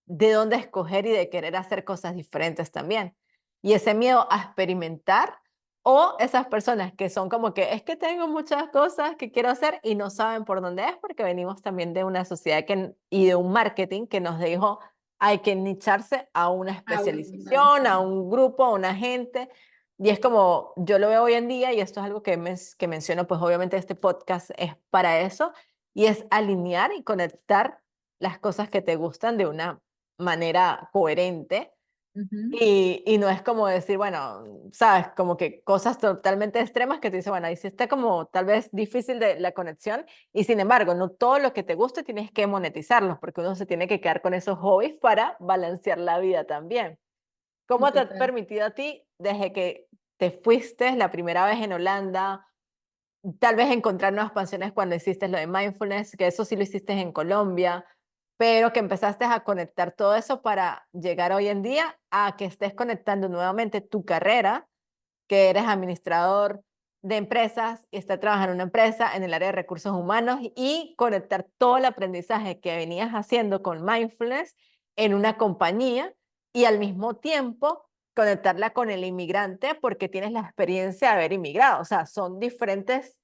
de dónde escoger y de querer hacer cosas diferentes también. Y ese miedo a experimentar o esas personas que son como que es que tengo muchas cosas que quiero hacer y no saben por dónde es porque venimos también de una sociedad y de un marketing que nos dijo hay que nicharse a una Aún, especialización, a ajá. un grupo, a una gente. Y es como yo lo veo hoy en día y esto es algo que menciono, pues obviamente este podcast es para eso y es alinear y conectar las cosas que te gustan de una manera coherente Ujú. y no es como decir, bueno, sabes, como que cosas totalmente extremas que te dice, bueno, ahí sí está como tal vez difícil de la conexión y sin embargo, no todo lo que te guste tienes que monetizarlos porque uno se tiene que quedar con esos hobbies para balancear la vida también. ¿Cómo te ha total. permitido a ti, desde que te fuiste la primera vez en Holanda, tal vez encontrar nuevas pasiones cuando hiciste lo de mindfulness, que eso sí lo hiciste en Colombia, pero que empezaste a conectar todo eso para llegar hoy en día a que estés conectando nuevamente tu carrera, que eres administrador de empresas y estás trabajando en una empresa en el área de recursos humanos y conectar todo el aprendizaje que venías haciendo con mindfulness en una compañía y al mismo tiempo conectarla con el inmigrante porque tienes la experiencia de haber inmigrado? O sea, son diferentes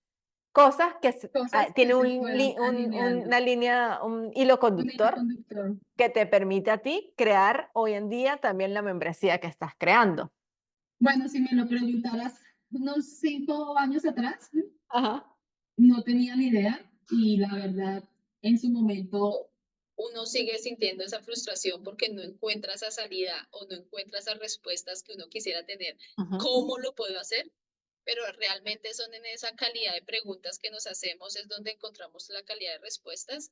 cosas que Cosas que tiene se fueron alineando. una línea, un hilo Un hilo conductor conductor. que te permite a ti crear hoy en día también la membresía que estás creando. Bueno, si me lo preguntaras unos 5 años atrás, Ajá. no tenía ni idea y la verdad, en su momento uno sigue sintiendo esa frustración porque no encuentra esa salida o no encuentra esas respuestas que uno quisiera tener. Ujú. ¿Cómo lo puedo hacer? Pero realmente son en esa calidad de preguntas que nos hacemos es donde encontramos la calidad de respuestas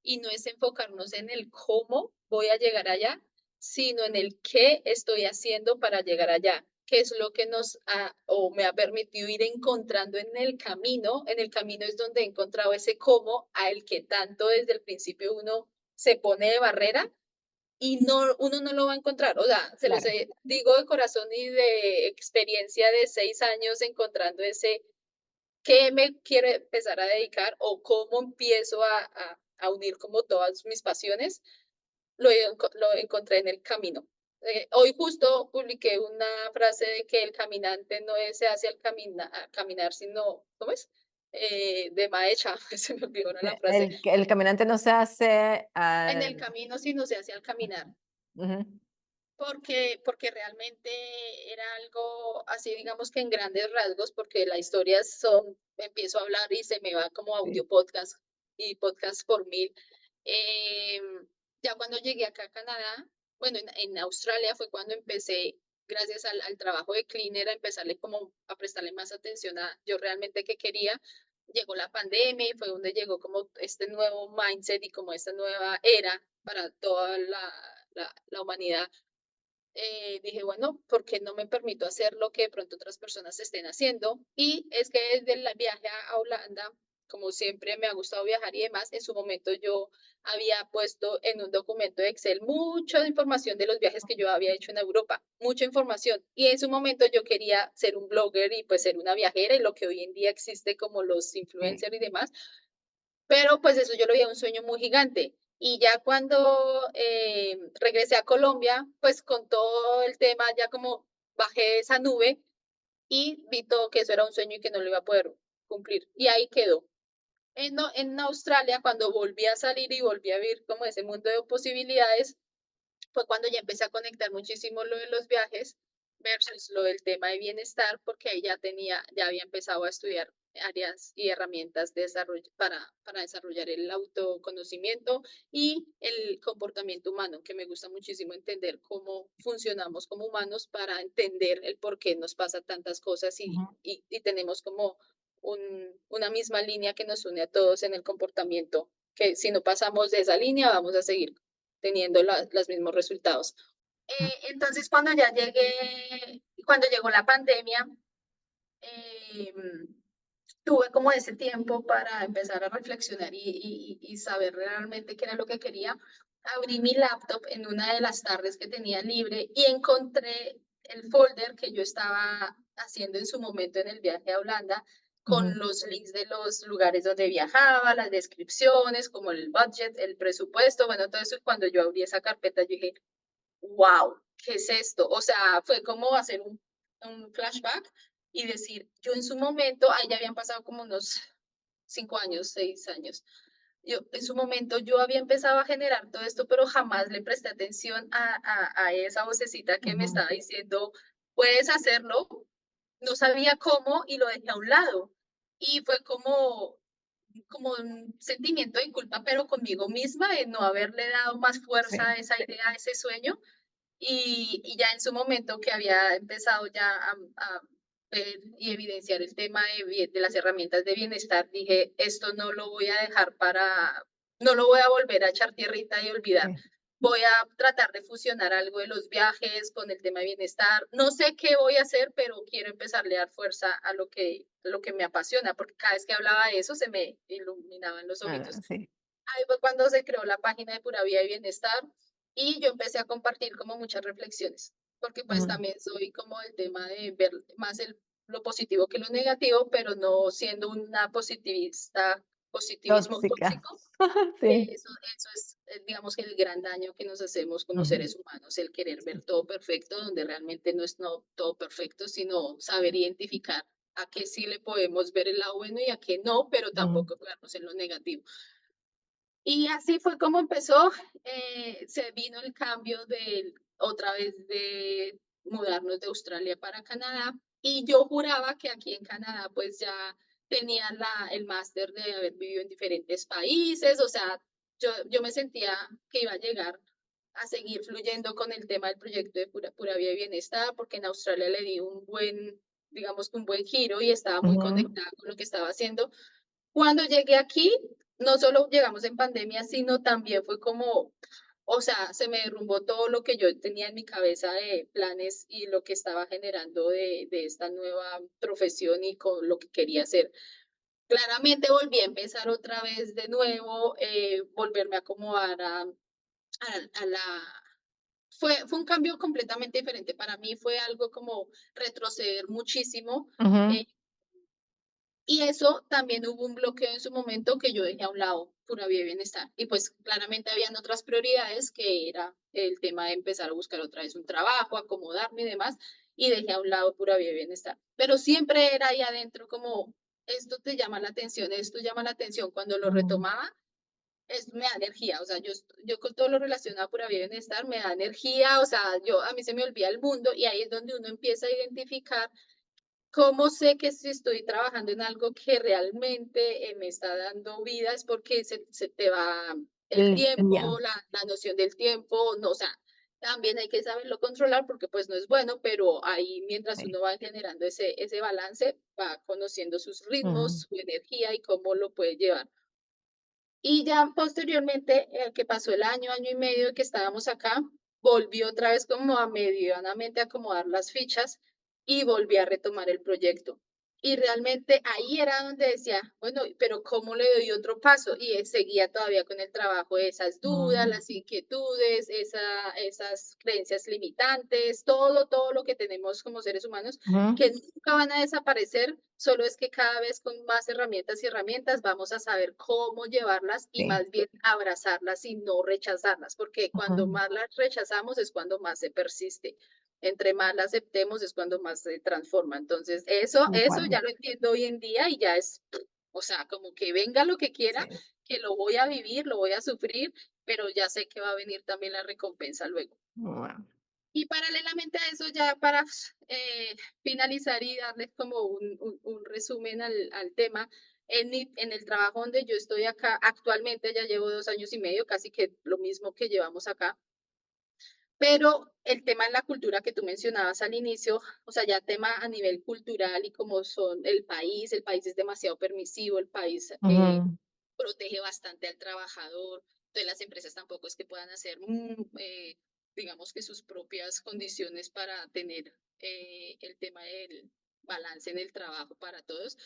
y no es enfocarnos en el cómo voy a llegar allá, sino en el qué estoy haciendo para llegar allá, qué es lo que nos ha o me ha permitido ir encontrando en el camino. En el camino es donde he encontrado ese cómo a el que tanto desde el principio uno se pone de barrera y no, uno no lo va a encontrar. O sea, se los Claro. digo de corazón y de experiencia de 6 años encontrando ese qué me quiero empezar a dedicar o cómo empiezo a unir como todas mis pasiones, lo encontré en el camino. Hoy justo publiqué una frase de que el caminante no se hace al caminar, sino, ¿cómo es? De maecha, se me olvidó ahora la frase, El caminante no se hace en el al... camino, sino se hace al caminar. Ujú. Porque realmente era algo así, digamos que en grandes rasgos, porque la historia son, empiezo a hablar y se me va como Sí. audio podcast y podcast por mil. Ya cuando llegué acá a Canadá, bueno, en Australia fue cuando empecé, gracias al trabajo de Cleaner, a empezarle como a prestarle más atención a yo realmente qué quería. Llegó la pandemia y fue donde llegó como este nuevo mindset y como esta nueva era para toda la humanidad. Dije, bueno, ¿por qué no me permito hacer lo que de pronto otras personas estén haciendo? Y es que desde el viaje a Holanda, como siempre me ha gustado viajar y demás, en su momento yo había puesto en un documento de Excel mucha información de los viajes que yo había hecho en Europa, mucha información. Y en su momento yo quería ser un blogger y pues ser una viajera y lo que hoy en día existe como los Sí. influencers y demás, pero pues eso yo lo veía un sueño muy gigante. Y ya cuando regresé a Colombia, pues con todo el tema, ya como bajé esa nube y vi todo que eso era un sueño y que no lo iba a poder cumplir. Y ahí quedó. En Australia, cuando volví a salir y volví a vivir como ese mundo de posibilidades, fue cuando ya empecé a conectar muchísimo lo de los viajes versus lo del tema de bienestar, porque ahí ya había empezado a estudiar áreas y herramientas de desarrollo para desarrollar el autoconocimiento y el comportamiento humano, que me gusta muchísimo entender cómo funcionamos como humanos para entender el por qué nos pasa tantas cosas Ujú. y tenemos como una misma línea que nos une a todos en el comportamiento, que si no pasamos de esa línea vamos a seguir teniendo los mismos resultados. Entonces, cuando llegó la pandemia, eh, tuve como ese tiempo para empezar a reflexionar y saber realmente qué era lo que quería. Abrí mi laptop en una de las tardes que tenía libre y encontré el folder que yo estaba haciendo en su momento en el viaje a Holanda con Ujú. los links de los lugares donde viajaba, las descripciones, como el budget, el presupuesto, bueno, todo eso. Y cuando yo abrí esa carpeta, yo dije, wow, ¿qué es esto? O sea, fue como hacer un flashback y decir, yo en su momento, ahí ya habían pasado como unos 5 años, 6 años. Yo, en su momento yo había empezado a generar todo esto, pero jamás le presté atención a esa vocecita que me Ujú. estaba diciendo, puedes hacerlo. No sabía cómo y lo dejé a un lado. Y fue como un sentimiento de culpa, pero conmigo misma, de no haberle dado más fuerza a Sí. esa idea, a ese sueño, y ya en su momento que había empezado ya a ver y evidenciar el tema de las herramientas de bienestar, dije, esto no lo voy a dejar no lo voy a volver a echar tierrita y olvidar. Sí. voy a tratar de fusionar algo de los viajes con el tema de bienestar. No sé qué voy a hacer, pero quiero empezarle a dar fuerza a lo que me apasiona, porque cada vez que hablaba de eso se me iluminaban los Ah, ojitos. sí. Ahí fue cuando se creó la página de Pura Vida y Bienestar y yo empecé a compartir como muchas reflexiones, porque pues Ujú. también soy como el tema de ver más lo positivo que lo negativo, pero no siendo una positivista, positivismo Tóxica. tóxico, que Sí. eso es, digamos que el gran daño que nos hacemos como Ujú. seres humanos, el querer ver Sí. todo perfecto, donde realmente no es no, todo perfecto, sino saber identificar a qué sí le podemos ver el lado bueno y a qué no, pero Ujú. tampoco quedarnos en lo negativo. Y así fue como empezó, se vino el cambio de otra vez de mudarnos de Australia para Canadá, y yo juraba que aquí en Canadá, pues, ya tenía el máster de haber vivido en diferentes países, o sea, yo me sentía que iba a llegar a seguir fluyendo con el tema del proyecto de Pura Vida y Bienestar, porque en Australia le di un buen, digamos que un buen giro y estaba muy Ujú. conectada con lo que estaba haciendo. Cuando llegué aquí, no solo llegamos en pandemia, sino también fue como, o sea, se me derrumbó todo lo que yo tenía en mi cabeza de planes y lo que estaba generando de esta nueva profesión y con lo que quería hacer. Claramente volví a empezar otra vez de nuevo, volverme a acomodar a la... Fue un cambio completamente diferente. Para mí fue algo como retroceder muchísimo. Ujú. eh, Y eso también hubo un bloqueo en su momento que yo dejé a un lado, Pura Vida y Bienestar. Y pues claramente habían otras prioridades que era el tema de empezar a buscar otra vez un trabajo, acomodarme y demás, y dejé a un lado Pura Vida y Bienestar. Pero siempre era ahí adentro como, esto te llama la atención, esto llama la atención. Cuando lo Ujú. retomaba, me da energía, o sea, yo con todo lo relacionado a Pura Vida y Bienestar me da energía, o sea, a mí se me olvida el mundo y ahí es donde uno empieza a identificar. ¿Cómo sé que si estoy trabajando en algo que realmente, me está dando vida? Es porque se te va el tiempo, Ya. la noción del tiempo, no, o sea, también hay que saberlo controlar porque, pues, no es bueno, pero ahí mientras Sí. uno va generando ese balance, va conociendo sus ritmos, Ujú. su energía y cómo lo puede llevar. Y ya posteriormente, que pasó el año, año y medio que estábamos acá, volví otra vez como a medianamente acomodar las fichas y volví a retomar el proyecto. Y realmente ahí era donde decía, bueno, pero ¿cómo le doy otro paso? Y seguía todavía con el trabajo de esas dudas, Ujú. las inquietudes, esas creencias limitantes, todo lo que tenemos como seres humanos Ujú. que nunca van a desaparecer, solo es que cada vez con más herramientas y herramientas vamos a saber cómo llevarlas y Sí. más bien abrazarlas y no rechazarlas, porque cuando Ujú. más las rechazamos es cuando más se persiste. Entre más la aceptemos es cuando más se transforma. Entonces, Tal eso cual. ya lo entiendo hoy en día y ya es, o sea, como que venga lo que quiera, Sí. que lo voy a vivir, lo voy a sufrir, pero ya sé que va a venir también la recompensa luego. Guau. Y paralelamente a eso, ya para finalizar y darles como un resumen al tema, en el trabajo donde yo estoy acá, actualmente ya llevo 2 años y medio, casi que lo mismo que llevamos acá, pero el tema de la cultura que tú mencionabas al inicio, o sea, ya tema a nivel cultural y como son el país es demasiado permisivo, el país Ujú. protege bastante al trabajador, entonces las empresas tampoco es que puedan hacer, digamos que sus propias condiciones para tener el tema del balance en el trabajo para todos.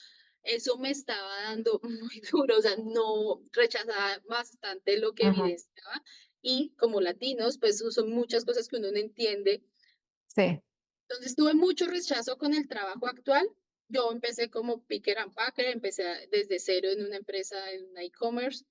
Eso me estaba dando muy duro, o sea, no rechazaba bastante lo que Ujú. evidenciaba y como latinos, pues son muchas cosas que uno no entiende. Sí. Entonces tuve mucho rechazo con el trabajo actual. Yo empecé como picker and packer, empecé desde cero en una empresa, en una e-commerce.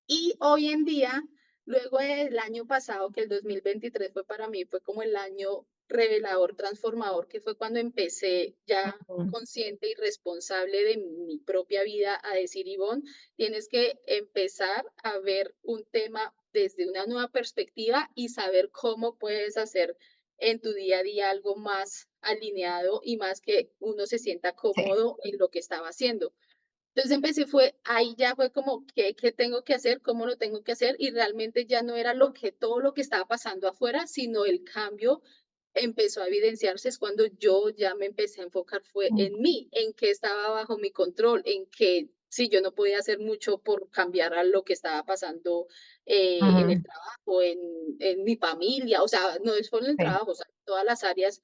Y hoy en día, luego del año pasado, que el 2023 fue para mí, fue como el año revelador, transformador, que fue cuando empecé ya Ujú. consciente y responsable de mi propia vida a decir, Ivonne, tienes que empezar a ver un tema desde una nueva perspectiva y saber cómo puedes hacer en tu día a día algo más alineado y más que uno se sienta Sí. cómodo en lo que estaba haciendo. Entonces empecé, ahí ya fue como, ¿qué tengo que hacer? ¿Cómo lo tengo que hacer? Y realmente ya no era todo lo que estaba pasando afuera, sino el cambio empezó a evidenciarse, es cuando yo ya me empecé a enfocar fue Ujú. en mí, en qué estaba bajo mi control, en qué sí, yo no podía hacer mucho por cambiar a lo que estaba pasando en el Ujú, trabajo, en mi familia, o sea, no es solo en el sí, trabajo, o sea, en todas las áreas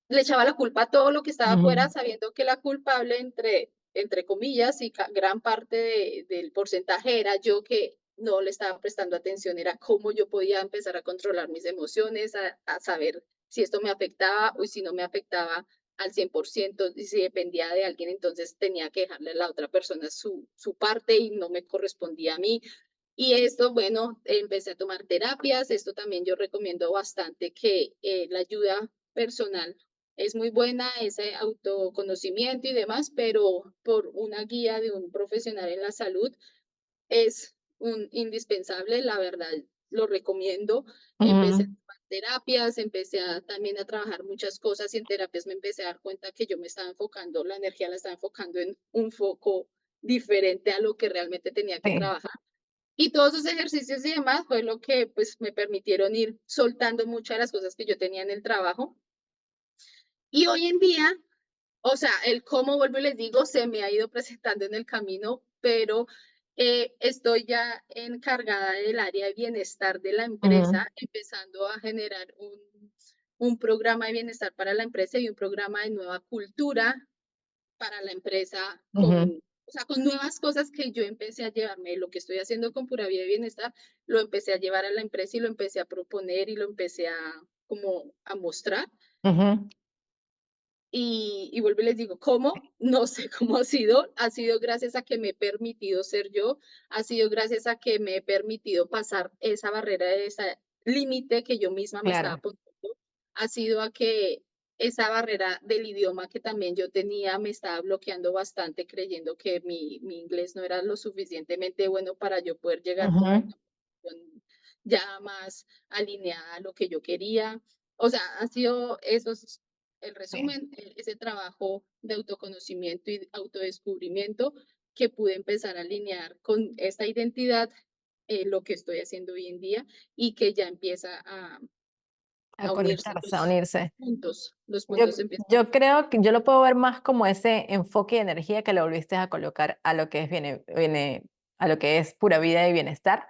le echaba la culpa a todo lo que estaba afuera, ujú, sabiendo que la culpable, entre comillas, y gran parte del porcentaje era yo que no le estaba prestando atención, era cómo yo podía empezar a controlar mis emociones, a saber si esto me afectaba o si no me afectaba al 100%, y si dependía de alguien, entonces tenía que dejarle a la otra persona su parte y no me correspondía a mí. Y esto, bueno, empecé a tomar terapias, esto también yo recomiendo bastante que la ayuda personal es muy buena, ese autoconocimiento y demás, pero por una guía de un profesional en la salud es un indispensable, la verdad, lo recomiendo. Empecé a ujú, tomar terapias, también a trabajar muchas cosas y en terapias me empecé a dar cuenta que yo me estaba enfocando, la energía la estaba enfocando en un foco diferente a lo que realmente tenía que sí, trabajar. Y todos esos ejercicios y demás fue lo que pues me permitieron ir soltando muchas de las cosas que yo tenía en el trabajo. Y hoy en día, o sea, el cómo, vuelvo y les digo, se me ha ido presentando en el camino, pero estoy ya encargada del área de bienestar de la ujú, empresa, empezando a generar un programa de bienestar para la empresa y un programa de nueva cultura para la empresa ujú, o sea, con nuevas cosas que yo empecé a llevarme, lo que estoy haciendo con Pura Vida y Bienestar, lo empecé a llevar a la empresa y lo empecé a proponer y lo empecé a como a mostrar. ujú, Y vuelvo y les digo, ¿cómo? No sé cómo ha sido gracias a que me he permitido ser yo, ha sido gracias a que me he permitido pasar esa barrera, de ese límite que yo misma me estaba claro, poniendo, ha sido a que esa barrera del idioma que también yo tenía me estaba bloqueando bastante, creyendo que mi inglés no era lo suficientemente bueno para yo poder llegar como a ujú, una posición ya más alineada a lo que yo quería. O sea, ha sido esos el sí. resumen, ese trabajo de autoconocimiento y autodescubrimiento que pude empezar a alinear con esta identidad, lo que estoy haciendo hoy en día y que ya empieza A a unirse conectarse, a unirse. los Yo, puntos empiezan. yo creo que yo lo puedo ver más como ese enfoque y energía que le volviste a colocar a lo que es a lo que es pura vida y bienestar.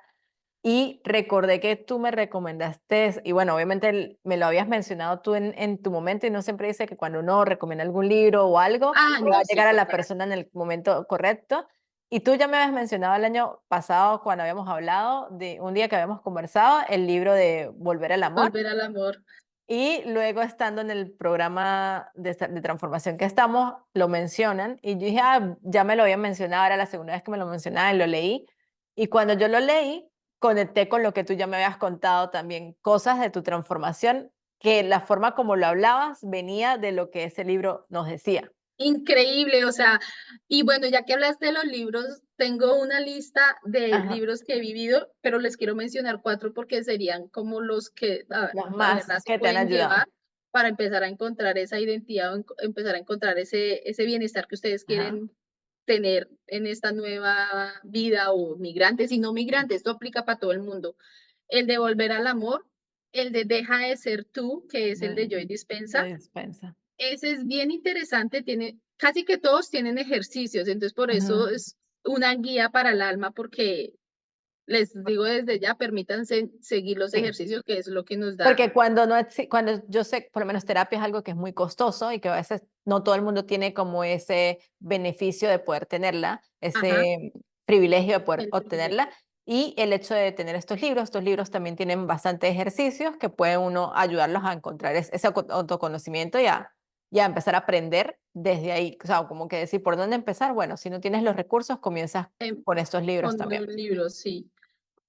Y recordé que tú me recomendaste, y bueno, obviamente me lo habías mencionado tú en tu momento, y no siempre dice que cuando uno recomienda algún libro o algo, Ah, le va no, a sí, llegar a la total. persona en el momento correcto. Y tú ya me habías mencionado el año pasado, cuando habíamos hablado, de un día que habíamos conversado, el libro de Volver al Amor. Volver al amor. Y luego estando en el programa de transformación que estamos, lo mencionan y yo dije, ah, ya me lo habían mencionado, era la segunda vez que me lo mencionaban y lo leí. Y cuando yo lo leí, conecté con lo que tú ya me habías contado también, cosas de tu transformación, que la forma como lo hablabas venía de lo que ese libro nos decía. Increíble, o sea, y bueno, ya que hablaste de los libros, tengo una lista de Ajá, libros que he vivido, pero les quiero mencionar 4 porque serían como los que los la más verdad se que te han pueden ayudado. llevar para empezar a encontrar esa identidad o empezar a encontrar ese bienestar que ustedes Ajá, quieren tener en esta nueva vida o migrantes y no sí, migrantes, esto aplica para todo el mundo. El de volver al amor, el de deja de ser tú, que es el de Joy de Dispensa. dispensa. Ese es bien interesante, tiene, casi que todos tienen ejercicios, entonces por eso Ujú. es una guía para el alma, porque les digo desde ya, permítanse seguir los Sí. ejercicios, que es lo que nos da. Porque cuando no cuando yo sé, por lo menos terapia es algo que es muy costoso y que a veces no todo el mundo tiene como ese beneficio de poder tenerla, Ajá, ese privilegio de poder el obtenerla. privilegio. Y el hecho de tener estos libros también tienen bastantes ejercicios que puede uno ayudarlos a encontrar ese autoconocimiento y a empezar a aprender desde ahí. O sea, como que decir, ¿por dónde empezar? Bueno, si no tienes los recursos, comienzas em, con estos libros con también. los libros, sí.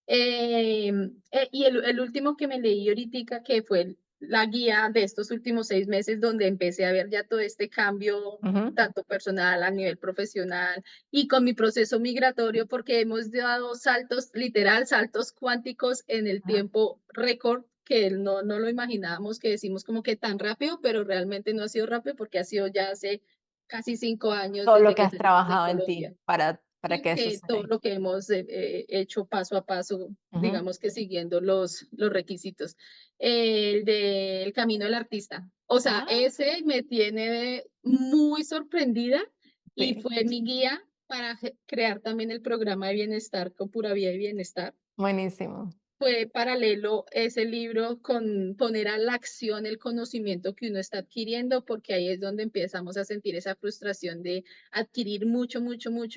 Y el último que me leí ahorita, que fue la guía de estos últimos 6 meses, donde empecé a ver ya todo este cambio, Ujú, tanto personal a nivel profesional y con mi proceso migratorio, porque hemos dado saltos, literal, saltos cuánticos en el ajá. tiempo récord, que no lo imaginábamos, que decimos como que tan rápido, pero realmente no ha sido rápido porque ha sido ya hace casi 5 años Todo lo desde que que has salimos de trabajado en Colombia ti para y que eso que se todo dé. lo que hemos hecho paso a paso, Ujú, digamos que siguiendo los requisitos. El del Camino del Artista. O sea, ah, ese me tiene muy sorprendida y sí, fue mi guía. para crear también el programa de bienestar con Pura Vida y Bienestar. Buenísimo. Fue paralelo ese libro con poner a la acción el conocimiento que uno está adquiriendo, porque ahí es donde empezamos a sentir esa frustración de adquirir mucha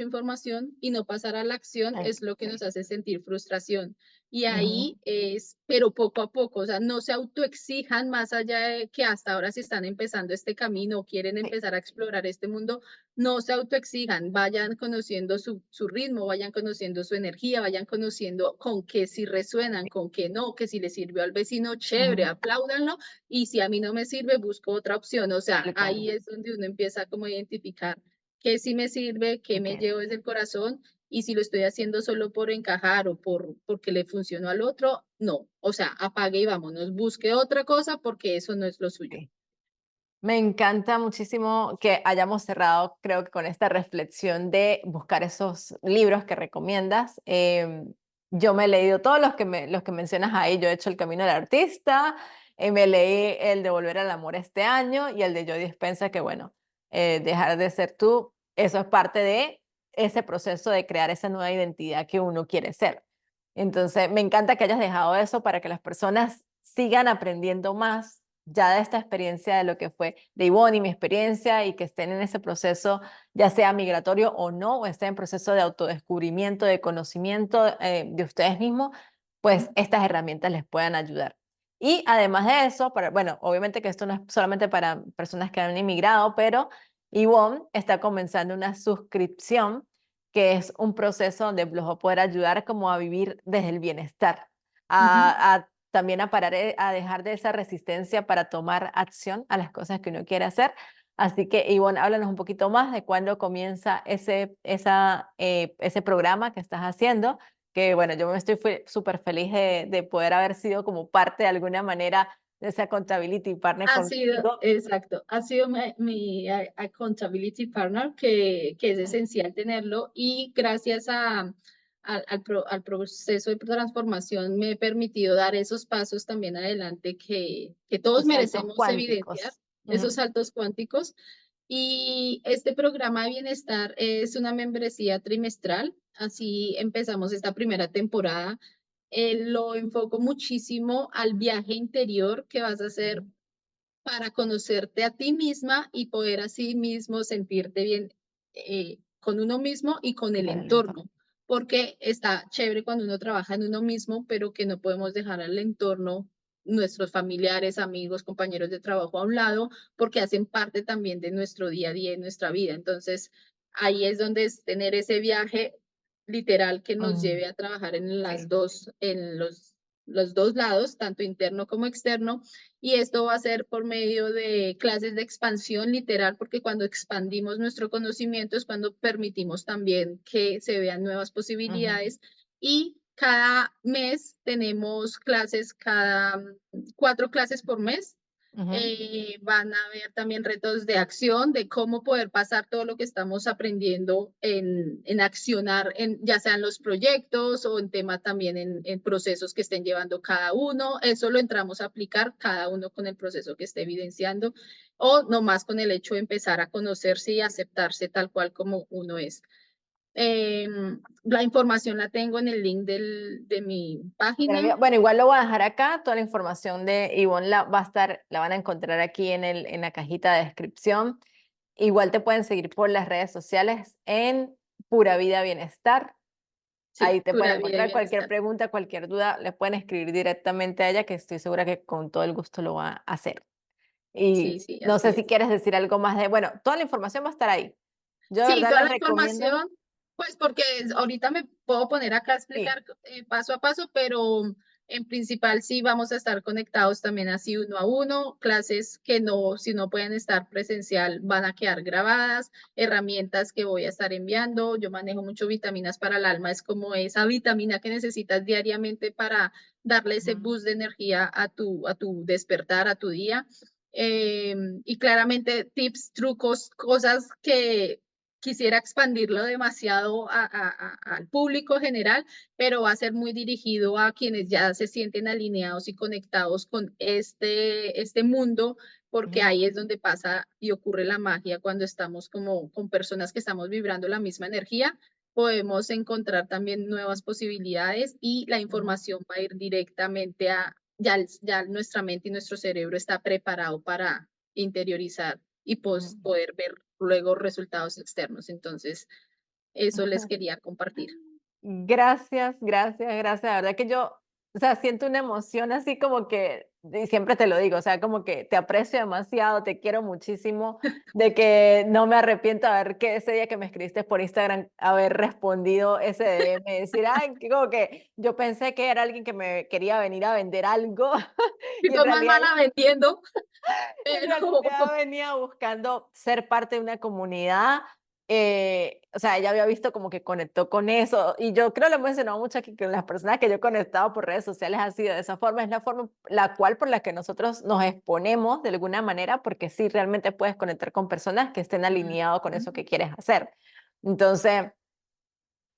información y no pasar a la acción es lo que Sí. nos hace sentir frustración. Y Ujú. ahí es, pero poco a poco, o sea, no se autoexijan más allá de que hasta ahora si están empezando este camino o quieren Sí. empezar a explorar este mundo, no se autoexijan, vayan conociendo su ritmo, vayan conociendo su energía, vayan conociendo con qué sí resuenan, con qué no, que si le sirvió al vecino, chévere, Ujú. apláudanlo, y si a mí no me sirve, busco otra opción. O sea, Tal cual. ahí es donde uno empieza como a identificar qué sí me sirve, qué me Ok. llevo desde el corazón, y si lo estoy haciendo solo por encajar o porque le funcionó al otro, no. O sea, apague y vámonos, busque otra cosa porque eso no es lo suyo. Sí. Me encanta muchísimo que hayamos cerrado, creo que con esta reflexión de buscar esos libros que recomiendas. Yo me he leído todos los que mencionas ahí. Yo he hecho El Camino del Artista, me leí el de Volver al Amor este año y el de Joe Dispenza, que bueno, dejar de ser tú, eso es parte de ese proceso de crear esa nueva identidad que uno quiere ser. Entonces, me encanta que hayas dejado eso para que las personas sigan aprendiendo más ya de esta experiencia de lo que fue de Ivonne y mi experiencia y que estén en ese proceso, ya sea migratorio o no, o estén en proceso de autodescubrimiento, de conocimiento de ustedes mismos, pues estas herramientas les puedan ayudar. Y además de eso, bueno, obviamente que esto no es solamente para personas que han inmigrado, pero Ivonne está comenzando una suscripción que es un proceso donde los va a poder ayudar como a vivir desde el bienestar, Ujú. a también a parar, a dejar de esa resistencia para tomar acción a las cosas que uno quiere hacer. Así que, Ivonne, háblanos un poquito más de cuándo comienza ese programa que estás haciendo, que bueno, yo me estoy súper feliz de poder haber sido como parte de alguna manera de esa accountability partner Ha sido, contigo. exacto, ha sido mi accountability partner, que es esencial tenerlo y gracias al proceso de transformación me he permitido dar esos pasos también adelante que todos Los saltos merecemos evidenciar, cuánticos. esos Ujú. saltos cuánticos. Y este programa de bienestar es una membresía trimestral, así empezamos esta primera temporada. Lo enfoco muchísimo al viaje interior que vas a hacer Ujú. para conocerte a ti misma y poder así mismo sentirte bien con uno mismo y con Y el con el entorno. entorno, porque está chévere cuando uno trabaja en uno mismo, pero que no podemos dejar al entorno, nuestros familiares, amigos, compañeros de trabajo a un lado, porque hacen parte también de nuestro día a día y nuestra vida. Entonces, ahí es donde es tener ese viaje literal que nos Mm, lleve a trabajar en sí. los dos lados, tanto interno como externo, y esto va a ser por medio de clases de expansión literal, porque cuando expandimos nuestro conocimiento es cuando permitimos también que se vean nuevas Ujú. posibilidades y cada mes tenemos clases, cuatro clases por mes. Ujú. Van a haber también retos de acción, de cómo poder pasar todo lo que estamos aprendiendo en accionar, ya sean los proyectos o en tema también en procesos que estén llevando cada uno. Eso lo entramos a aplicar cada uno con el proceso que esté evidenciando o nomás con el hecho de empezar a conocerse y aceptarse tal cual como uno es. La información la tengo en el link de mi página. Bueno, igual lo voy a dejar acá, toda la información de Ivonne la van a encontrar aquí en la cajita de descripción. Igual te pueden seguir por las redes sociales en Pura Vida Bienestar. Sí, Ahí te pueden pura vida y encontrar cualquier bienestar. pregunta, cualquier duda, le pueden escribir directamente a ella, que estoy segura que con todo el gusto lo va a hacer. Sí, Y sí, no así sé si es. quieres decir algo más bueno, toda la información va a estar ahí. Yo de Sí, verdad toda les la recomiendo, información, pues porque ahorita me puedo poner acá a sí, explicar paso a paso, pero en principal sí vamos a estar conectados también así uno a uno, clases que no, si no pueden estar presencial, van a quedar grabadas, herramientas que voy a estar enviando. Yo manejo mucho vitaminas para el alma, es como esa vitamina que necesitas diariamente para darle ese ujú, boost de energía a tu despertar, a tu día. Y claramente tips, trucos, cosas que quisiera expandirlo demasiado al público general, pero va a ser muy dirigido a quienes ya se sienten alineados y conectados con este mundo, porque Ujú, ahí es donde pasa y ocurre la magia cuando estamos como con personas que estamos vibrando la misma energía, podemos encontrar también nuevas posibilidades y la ujú, información va a ir directamente a, ya nuestra mente y nuestro cerebro está preparado para interiorizar y ujú. poder ver luego resultados externos. Entonces, eso les quería compartir. Gracias, gracias, gracias. La verdad que yo, o sea, siento una emoción así como que, y siempre te lo digo, o sea, como que te aprecio demasiado, te quiero muchísimo, de que no me arrepiento de haber que ese día que me escribiste por Instagram, haber respondido ese DM, decir, ay, que como que yo pensé que era alguien que me quería venir a vender algo Y y en soy más realidad mala vendiendo, en pero realidad venía buscando ser parte de una comunidad, o sea, ella había visto como que conectó con eso, y yo creo lo he mencionado mucho aquí, que las personas que yo he conectado por redes sociales ha sido de esa forma, es la forma la cual por la que nosotros nos exponemos de alguna manera, porque sí, realmente puedes conectar con personas que estén alineados con eso que quieres hacer. Entonces,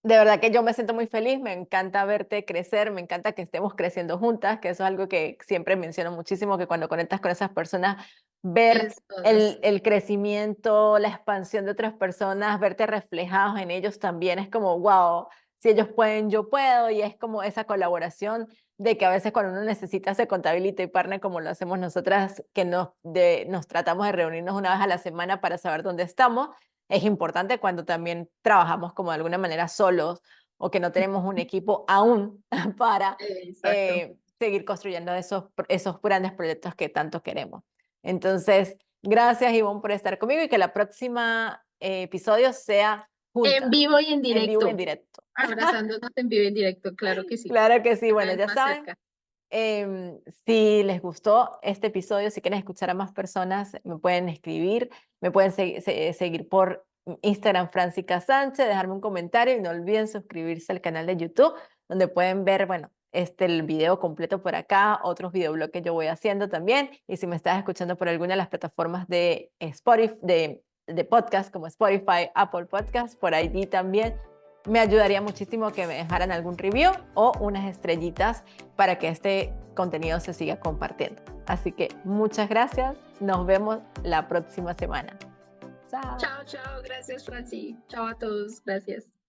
de verdad que yo me siento muy feliz, me encanta verte crecer, me encanta que estemos creciendo juntas, que eso es algo que siempre menciono muchísimo, que cuando conectas con esas personas, ver es todas. el crecimiento, la expansión de otras personas, verte reflejados en ellos también es como, wow, si ellos pueden, yo puedo, y es como esa colaboración de que a veces cuando uno necesita ese contability partner como lo hacemos nosotras, que nos tratamos de reunirnos una vez a la semana para saber dónde estamos, es importante cuando también trabajamos como de alguna manera solos o que no tenemos un equipo aún para Exacto. seguir construyendo esos grandes proyectos que tanto queremos. Entonces, gracias Ivonne por estar conmigo y que la próxima episodio sea En juntas, vivo y en en vivo y en directo, directo. abrazándonos en vivo y en directo, claro que sí, Claro que sí, cada bueno, vez ya más saben, cerca. si les gustó este episodio, si quieren escuchar a más personas, me pueden escribir, me pueden seguir por Instagram Francisca Sánchez, dejarme un comentario y no olviden suscribirse al canal de YouTube, donde pueden ver, bueno, el video completo por acá, otros videoblogs que yo voy haciendo también. Y si me estás escuchando por alguna de las plataformas de Spotify, de podcast como Spotify, Apple Podcast, por allí también me ayudaría muchísimo que me dejaran algún review o unas estrellitas para que este contenido se siga compartiendo. Así que muchas gracias. Nos vemos la próxima semana. Chao. Chao, chao, gracias, Franci. Chao a todos, gracias.